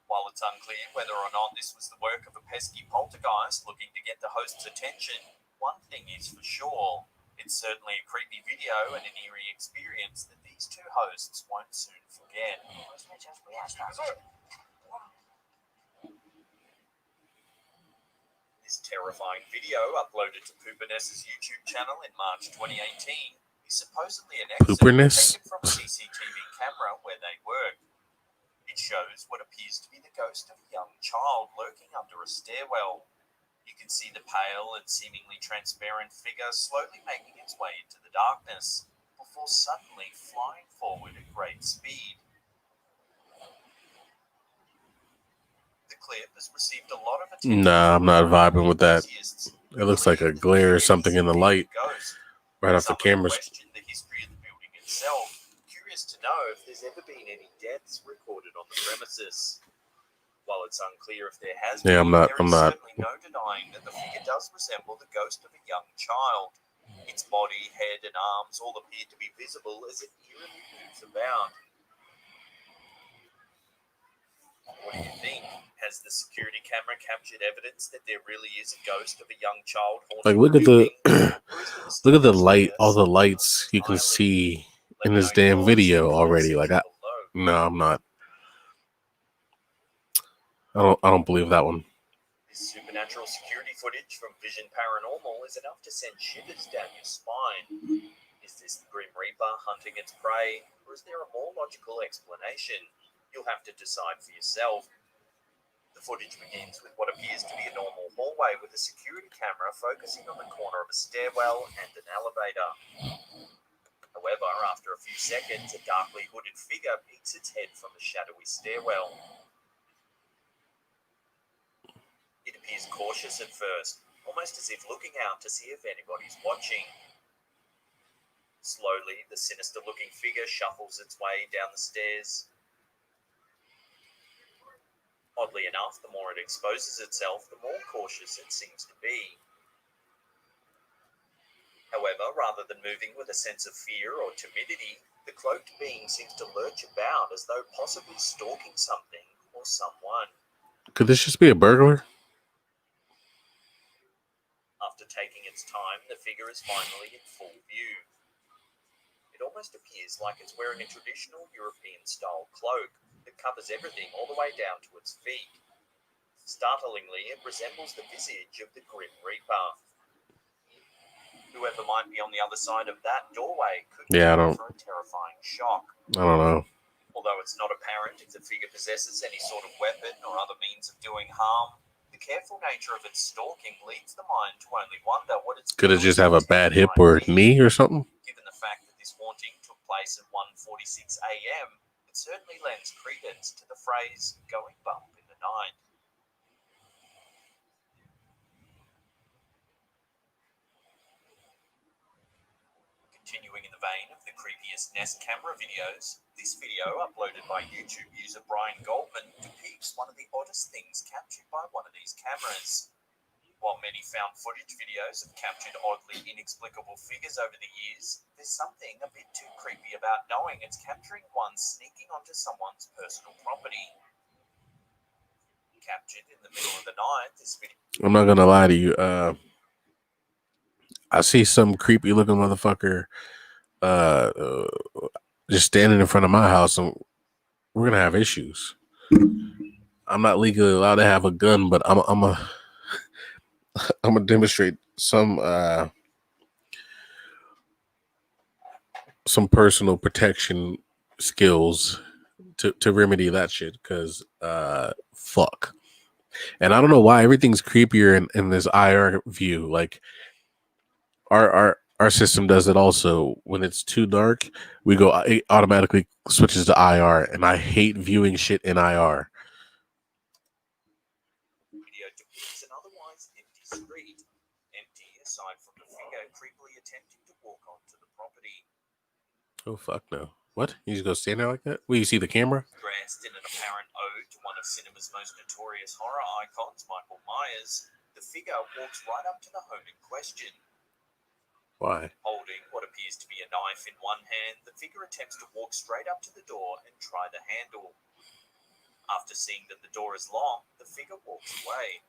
While it's unclear whether or not this was the work of a pesky poltergeist looking to get the host's attention, one thing is for sure. It's certainly a creepy video and an eerie experience that these two hosts won't soon forget. This terrifying video, uploaded to Pooperness's YouTube channel in March 2018, is supposedly an excerpt Pooperness? taken from a CCTV camera where they work. It shows what appears to be the ghost of a young child lurking under a stairwell. You can see the pale and seemingly transparent figure slowly making its way into the darkness, before suddenly flying forward at great speed. The clip has received a lot of attention. Nah, I'm not vibing with that. Enthusiasts It looks like a glare or something in the light ghost. right off the Some have cameras. questioned the history of the building itself, curious to know if there's ever been any deaths recorded on the premises. While it's unclear if there has Yeah, been, I'm not. there is certainly no denying that the figure does resemble the ghost of a young child. Its body, head, and arms all appear to be visible as it eerily moves about. What do you think? Has the security camera captured evidence that there really is a ghost of a young child haunting Like, look at building? look at the light, all the lights you can see in this damn video already. Like, no, I'm not. I don't believe that one. This supernatural security footage from Vision Paranormal is enough to send shivers down your spine. Is this the Grim Reaper hunting its prey, or is there a more logical explanation? You'll have to decide for yourself. The footage begins with what appears to be a normal hallway with a security camera focusing on the corner of a stairwell and an elevator. However, after a few seconds, a darkly hooded figure peeks its head from the shadowy stairwell. It appears cautious at first, almost as if looking out to see if anybody's watching. Slowly, the sinister-looking figure shuffles its way down the stairs. Oddly enough, the more it exposes itself, the more cautious it seems to be. However, rather than moving with a sense of fear or timidity, the cloaked being seems to lurch about as though possibly stalking something or someone. Could this just be a burglar? After taking its time, the figure is finally in full view. It almost appears like it's wearing a traditional European-style cloak that covers everything all the way down to its feet. Startlingly, it resembles the visage of the Grim Reaper. Whoever might be on the other side of that doorway could be in for a terrifying shock. I don't know. Although it's not apparent if the figure possesses any sort of weapon or other means of doing harm, the careful nature of its stalking leads the mind to only wonder what it's... Could it just have a bad hip or knee or something? Given the fact that this haunting took place at 1:46 a.m., it certainly lends credence to the phrase, going bump in the night. Continuing in the vein of the creepiest Nest camera videos, this video, uploaded by YouTube user Brian Goldman, depicts one of the oddest things captured by one of these cameras. While many found footage videos have captured oddly inexplicable figures over the years, there's something a bit too creepy about knowing it's capturing one sneaking onto someone's personal property. Captured in the middle of the night, this video. I'm not gonna lie to you. I see some creepy looking motherfucker just standing in front of my house, and we're gonna have issues. I'm not legally allowed to have a gun, but I'm gonna demonstrate some personal protection skills to remedy that shit, because fuck. And I don't know why everything's creepier in this IR view. Like our system does it also. When it's too dark, it automatically switches to IR, and I hate viewing shit in IR. Video depicts an otherwise empty street, empty aside from the figure creepily attempting to walk onto the property. Oh fuck no! What? You just go stand there like that? Will you see the camera? Dressed in an apparent ode to one of cinema's most notorious horror icons, Michael Myers, the figure walks right up to the home in question. Why? Holding what appears to be a knife in one hand, the figure attempts to walk straight up to the door and try the handle. After seeing that the door is locked, the figure walks away.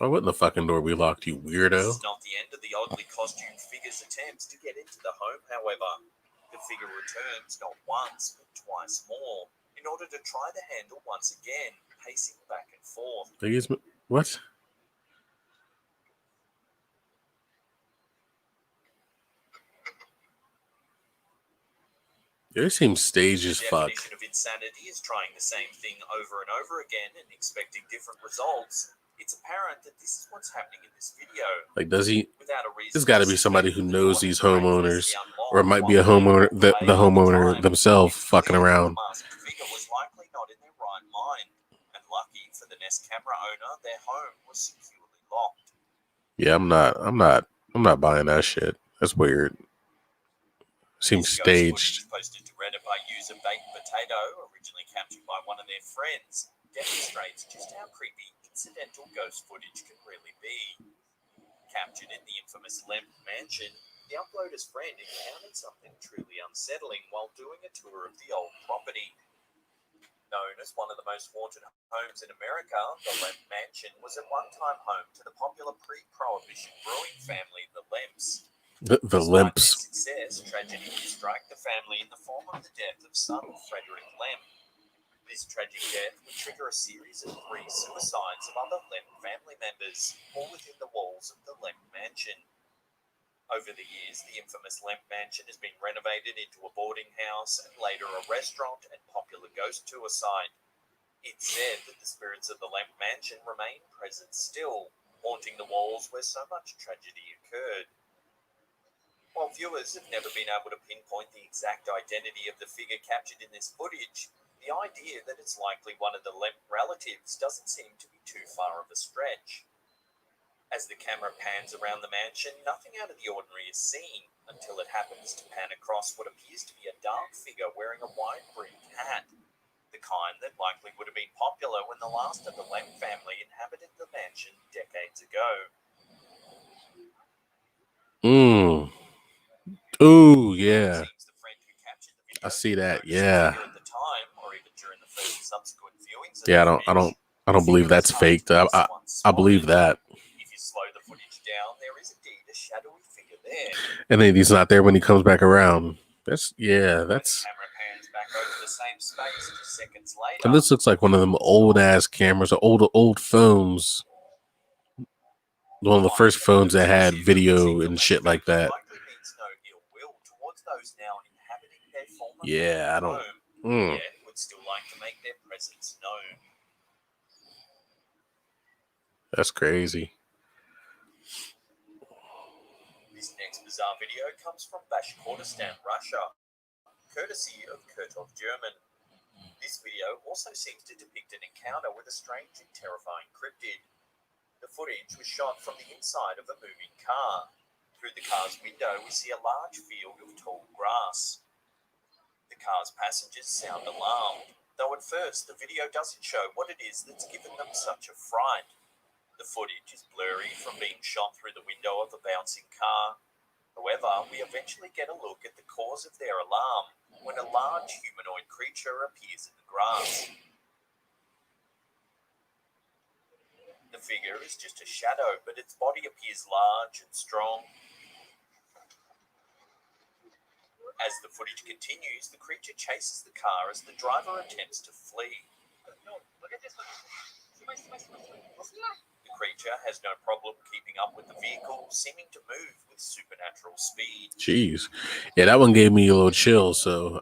Why wouldn't the fucking door be locked, you weirdo? This is not the end of the oddly costumed figure's attempts to get into the home, however. The figure returns not once, but twice more, in order to try the handle once again, pacing back and forth. What? It seems staged as fuck. The definition of insanity is trying the same thing over and over again and expecting different results. It's apparent that this is what's happening in this video. Like, does he? Without a reason, There's got to be somebody who knows these homeowners, or it might be a homeowner, the homeowner themselves fucking around. The masked figure was likely not in their right mind, and lucky for the Nest camera owner, their home was securely locked. Yeah, I'm not buying that shit. That's weird. Seems staged. Posted to Reddit by user Baked Potato, originally captured by one of their friends, demonstrates just how creepy incidental ghost footage can really be. Captured in the infamous Lemp Mansion, the uploader's friend encountered something truly unsettling while doing a tour of the old property. Known as one of the most haunted homes in America, the Lemp Mansion was at one time home to the popular pre-Prohibition brewing family, the Lemps. The Lemps. Success, tragedy would strike the family in the form of the death of son Frederick Lemp. This tragic death would trigger a series of 3 suicides of other Lemp family members, all within the walls of the Lemp Mansion. Over the years, the infamous Lemp Mansion has been renovated into a boarding house and later a restaurant and popular ghost tour site. It's said that the spirits of the Lemp Mansion remain present still, haunting the walls where so much tragedy occurred. While viewers have never been able to pinpoint the exact identity of the figure captured in this footage, the idea that it's likely one of the Lemp relatives doesn't seem to be too far of a stretch. As the camera pans around the mansion, nothing out of the ordinary is seen until it happens to pan across what appears to be a dark figure wearing a wide-brimmed hat, the kind that likely would have been popular when the last of the Lemp family inhabited the mansion decades ago. Ooh, yeah. I see that. Yeah. Yeah, I don't believe that's faked. I believe that. If you slow the footage down, there is indeed a shadowy figure there. And then he's not there when he comes back around. That's. The camera pans back over the same space just seconds later. And this looks like one of them old ass cameras, or old phones. One of the first phones that had video and shit like that. Yeah, I don't. Yet would still like to make their presence known. That's crazy. This next bizarre video comes from Bashkortostan, Russia, courtesy of Kurtov German. This video also seems to depict an encounter with a strange and terrifying cryptid. The footage was shot from the inside of a moving car. Through the car's window, we see a large field of tall grass. The car's passengers sound alarmed, though at first the video doesn't show what it is that's given them such a fright. The footage is blurry from being shot through the window of a bouncing car. However, we eventually get a look at the cause of their alarm when a large humanoid creature appears in the grass. The figure is just a shadow, but its body appears large and strong. As the footage continues, the creature chases the car as the driver attempts to flee. The creature has no problem keeping up with the vehicle, seeming to move with supernatural speed. Jeez. Yeah, that one gave me a little chill, so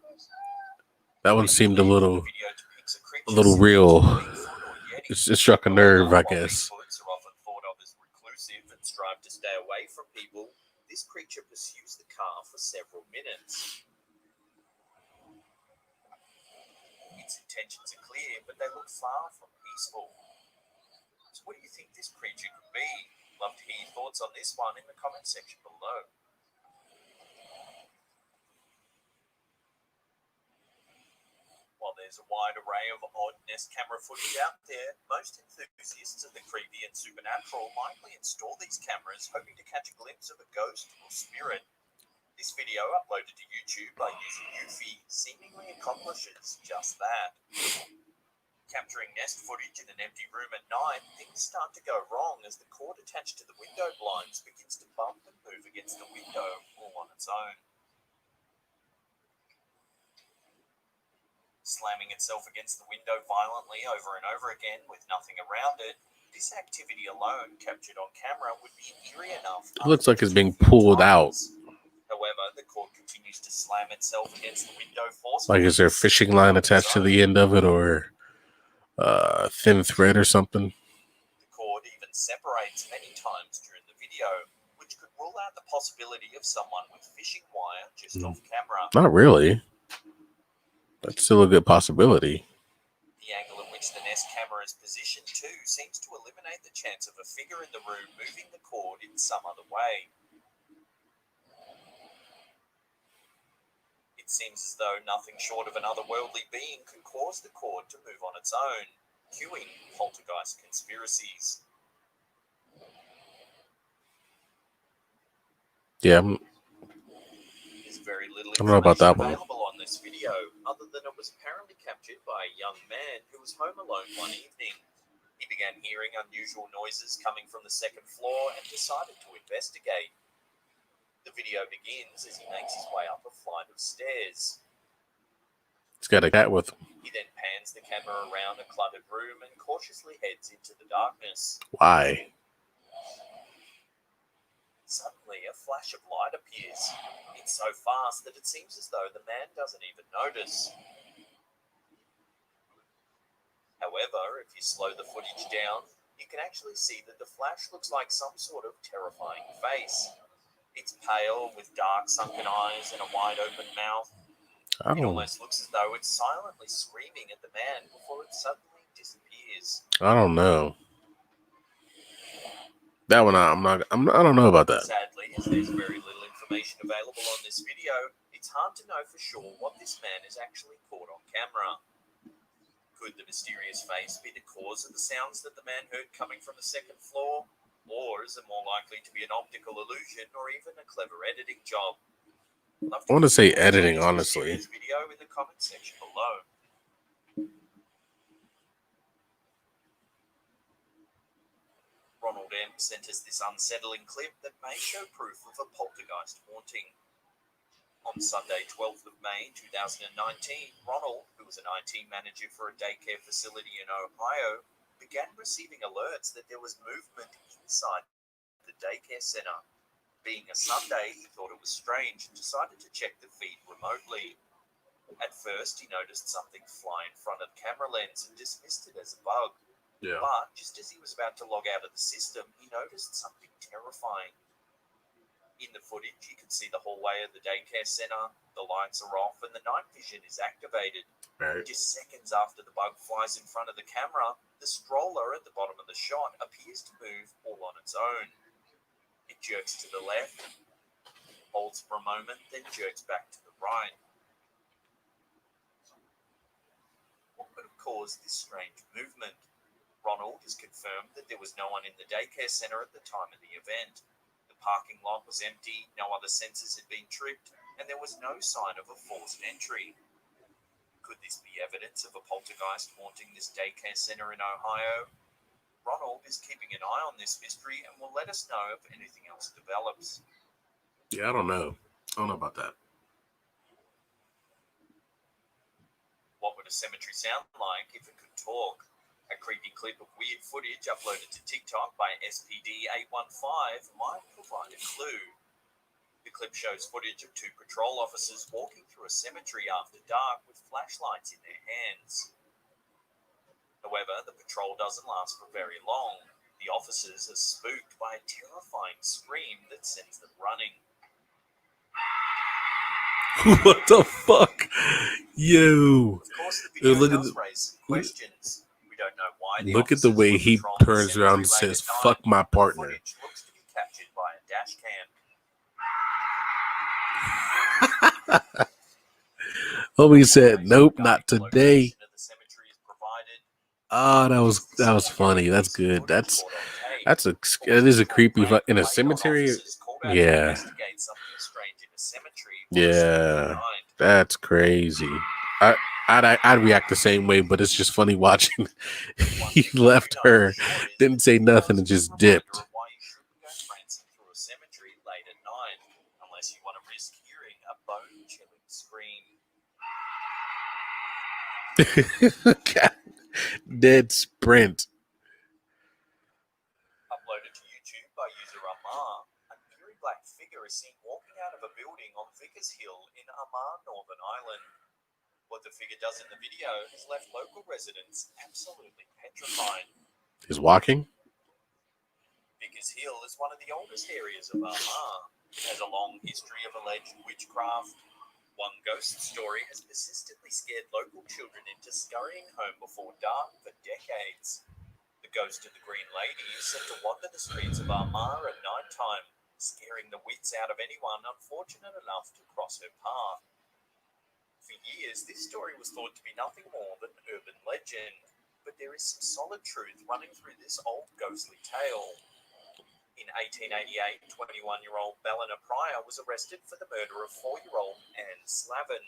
that one seemed a little real. It struck a nerve, I guess. Bigfoots are often thought of as reclusive and strive to stay away from people. This creature pursues the car for several minutes. Its intentions are clear, but they look far from peaceful. So what do you think this creature could be? Love to hear your thoughts on this one in the comment section below. While there's a wide array of odd Nest camera footage out there, most enthusiasts of the creepy and supernatural likely install these cameras hoping to catch a glimpse of a ghost or spirit. This video, uploaded to YouTube by user Eufy, seemingly accomplishes just that. Capturing Nest footage in an empty room at night, things start to go wrong as the cord attached to the window blinds begins to bump and move against the window all on its own. Slamming itself against the window violently over and over again with nothing around it, this activity alone, captured on camera, would be eerie enough. It looks like it's being pulled out. However, the cord continues to slam itself against the window forcefully. Like, is there a fishing line attached to the end of it, or thin thread or something? The cord even separates many times during the video, which could rule out the possibility of someone with fishing wire just off camera. Not really. That's still a good possibility. The angle at which the Nest camera is positioned too seems to eliminate the chance of a figure in the room moving the cord in some other way. It seems as though nothing short of an otherworldly being can cause the cord to move on its own, cueing poltergeist conspiracies. Yeah, There's very little I don't know about that one. available on this video, other than it was apparently captured by a young man who was home alone one evening. He began hearing unusual noises coming from the second floor and decided to investigate. The video begins as he makes his way up a flight of stairs. He's got a cat with him. He then pans the camera around a cluttered room and cautiously heads into the darkness. Why? Suddenly, a flash of light appears. It's so fast that it seems as though the man doesn't even notice. However, if you slow the footage down, you can actually see that the flash looks like some sort of terrifying face. It's pale, with dark sunken eyes and a wide open mouth. It almost looks as though it's silently screaming at the man before it suddenly disappears. I don't know. That one, I don't know about that. Sadly, as there's very little information available on this video, it's hard to know for sure what this man is actually caught on camera. Could the mysterious face be the cause of the sounds that the man heard coming from the second floor? Or is it more likely to be an optical illusion or even a clever editing job? I want to say editing, honestly. This video in the comment section below. Ronald M. sent us this unsettling clip that may show proof of a poltergeist haunting. On Sunday, 12th of May 2019, Ronald, who was an IT manager for a daycare facility in Ohio, began receiving alerts that there was movement inside the daycare center. Being a Sunday, he thought it was strange and decided to check the feed remotely. At first, he noticed something fly in front of the camera lens and dismissed it as a bug. Yeah. But just as he was about to log out of the system, he noticed something terrifying. In the footage, you can see the hallway of the daycare center, the lights are off, and the night vision is activated. Right. Just seconds after the bug flies in front of the camera, the stroller at the bottom of the shot appears to move all on its own. It jerks to the left, holds for a moment, then jerks back to the right. What could have caused this strange movement? Ronald has confirmed that there was no one in the daycare center at the time of the event. The parking lot was empty, no other sensors had been tripped, and there was no sign of a forced entry. Could this be evidence of a poltergeist haunting this daycare center in Ohio? Ronald is keeping an eye on this mystery and will let us know if anything else develops. Yeah, I don't know. I don't know about that. What would a cemetery sound like if it could talk? A creepy clip of weird footage uploaded to TikTok by SPD815 might provide a clue. The clip shows footage of two patrol officers walking through a cemetery after dark with flashlights in their hands. However, the patrol doesn't last for very long. The officers are spooked by a terrifying scream that sends them running. What the fuck? Yo. Of course, the video does raise some questions. We don't know why the Look at the officers way were he patrolling the turns around and cemetery late says, at fuck night, my but the partner. footage looks to be captured by a dash cam. Homie said, nope, not Regarding the today. location of the cemetery is provided. Oh, that was funny. That's good. That is a creepy in a cemetery. Yeah. Yeah. That's crazy. I'd react the same way, but it's just funny watching. He left her, didn't say nothing, and just dipped. Why you shouldn't go prancing through a cemetery late at night unless you want to risk hearing a bone-chilling scream. Dead sprint. Uploaded to YouTube by user Amar, an eerie black figure is seen walking out of a building on Vickers Hill in Amar, Northern Ireland. What the figure does in the video has left local residents absolutely petrified. He's walking? Vickers Hill is one of the oldest areas of Armagh. It has a long history of alleged witchcraft. One ghost story has persistently scared local children into scurrying home before dark for decades. The ghost of the Green Lady is said to wander the streets of Armagh at night time, scaring the wits out of anyone unfortunate enough to cross her path. For years, this story was thought to be nothing more than urban legend, but there is some solid truth running through this old ghostly tale. In 1888, 21-year-old Ballina Pryor was arrested for the murder of 4-year-old Anne Slavin.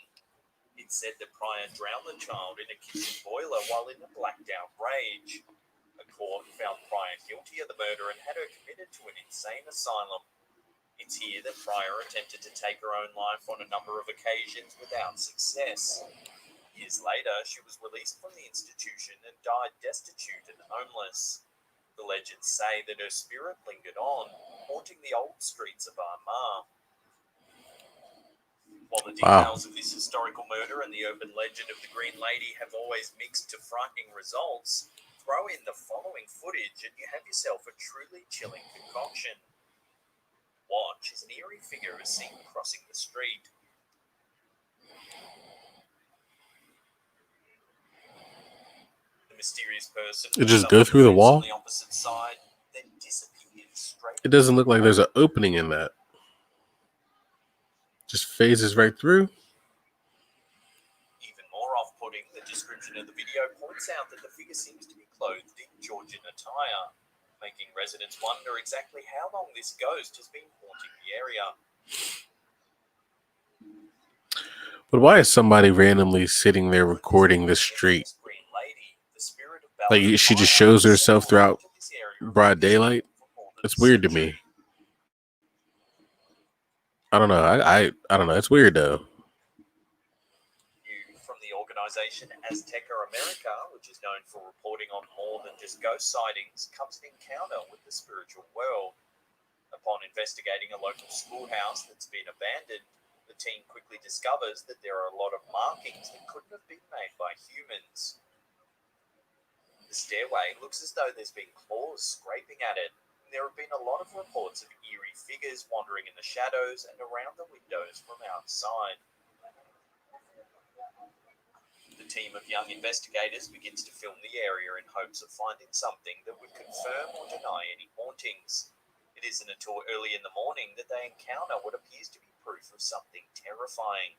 It's said that Pryor drowned the child in a kitchen boiler while in a blacked-out rage. A court found Pryor guilty of the murder and had her committed to an insane asylum. It's here that Pryor attempted to take her own life on a number of occasions without success. Years later, she was released from the institution and died destitute and homeless. The legends say that her spirit lingered on, haunting the old streets of Armagh. While the details of this historical murder and the urban legend of the Green Lady have always mixed to frightening results, throw in the following footage and you have yourself a truly chilling concoction. Watch as an eerie figure is seen crossing the street. The mysterious person It just go through the wall? on the opposite side, then disappears straight. It doesn't look like there's an opening in that. Just phases right through. Even more off-putting, the description of the video points out that the figure seems to be clothed in Georgian attire, making residents wonder exactly how long this ghost has been haunting the area. But why is somebody randomly sitting there recording this street? Green Lady, the spirit of Like she just shows herself throughout broad daylight? It's weird to me. I don't know. I don't know. It's weird though. From the organization Azteca America, which is known for reporting on more than just ghost sightings, comes an encounter with the spiritual world. Upon investigating a local schoolhouse that's been abandoned, the team quickly discovers that there are a lot of markings that couldn't have been made by humans. The stairway looks as though there's been claws scraping at it. There have been a lot of reports of eerie figures wandering in the shadows and around the windows from outside. The team of young investigators begins to film the area in hopes of finding something that would confirm or deny any hauntings. It isn't until early in the morning that they encounter what appears to be proof of something terrifying.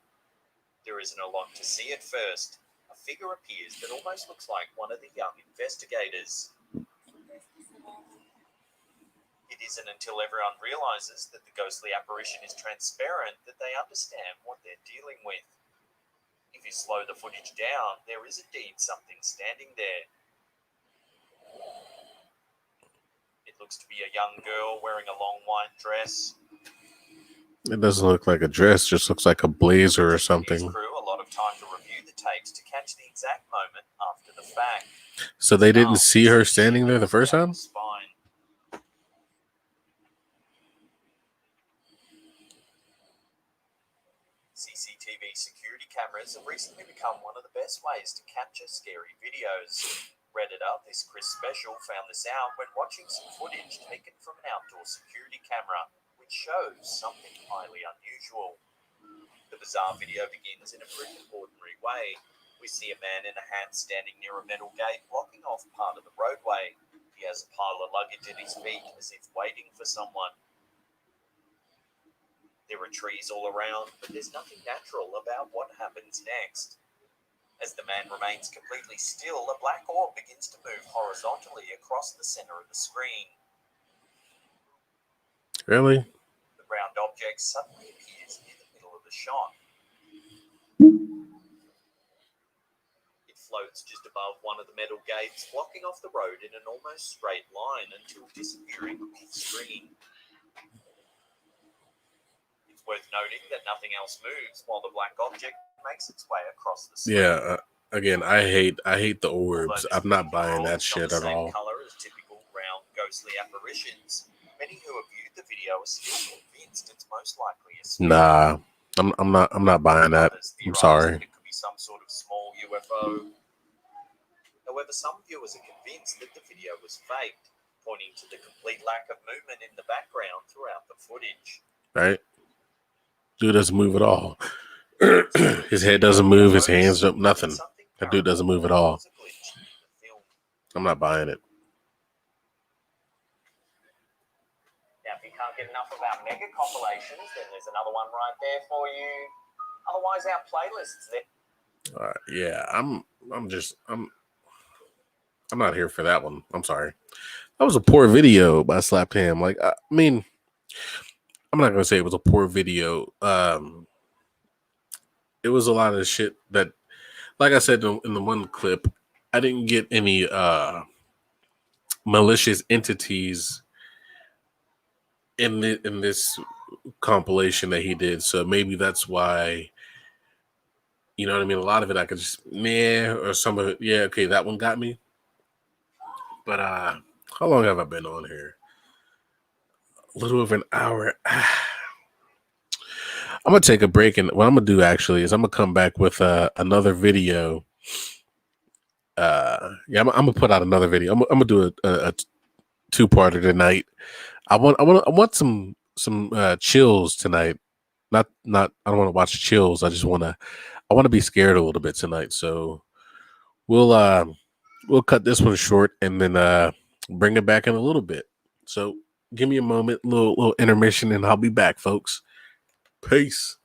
There isn't a lot to see at first. A figure appears that almost looks like one of the young investigators. It isn't until everyone realizes that the ghostly apparition is transparent that they understand what they're dealing with. If you slow the footage down, there is indeed something standing there. It looks to be a young girl wearing a long white dress. It doesn't look like a dress, just looks like a blazer or News something. crew a lot of time to review the tapes to catch the exact moment after the fact. So they didn't Staff see her receive standing there the shivers first down time? the spine. CCTV security cameras have recently become one of the best ways to capture scary videos. Redditor, this Chris Special, found this out when watching some footage taken from an outdoor security camera, which shows something highly unusual. The bizarre video begins in a pretty ordinary way. We see a man in a hat standing near a metal gate blocking off part of the roadway. He has a pile of luggage at his feet as if waiting for someone. There are trees all around, but there's nothing natural about what happens next. As the man remains completely still, a black orb begins to move horizontally across the center of the screen. Really? The round object suddenly appears near the middle of the shot. It floats just above one of the metal gates, blocking off the road in an almost straight line until disappearing mid-screen. It's worth noting that nothing else moves while the black object makes its way across the screen. Yeah. Again, I hate the orbs. I'm not buying that shit at all. Color as typical round ghostly apparitions. Many who have viewed the video are still convinced it's most likely a spirit. Nah, I'm not buying that. Others I'm theorize sorry. that it could be some sort of small UFO. However, some viewers are convinced that the video was faked, pointing to the complete lack of movement in the background throughout the footage. Right? Dude doesn't move at all. His head doesn't move. His hands don't. Nothing. That dude doesn't move at all. I'm not buying it. Now, if you can't get enough of our mega compilations, then there's another one right there for you. Otherwise, our playlists there. All right, yeah, I'm not here for that one. I'm sorry. That was a poor video by Slapped Ham. Like, I mean, I'm not gonna say it was a poor video. It was a lot of shit that, like I said in the one clip, I didn't get any malicious entities in this compilation that he did. So maybe that's why, you know what I mean? A lot of it I could just or some of it, yeah, okay, that one got me. But how long have I been on here? A little over an hour. I'm gonna take a break, and what I'm gonna do actually is I'm gonna come back with another video. I'm gonna put out another video. I'm gonna do a two-parter tonight. I want some chills tonight. Not I don't want to watch chills. I want to be scared a little bit tonight. So we'll cut this one short and then bring it back in a little bit. So give me a moment, little intermission, and I'll be back, folks. Peace.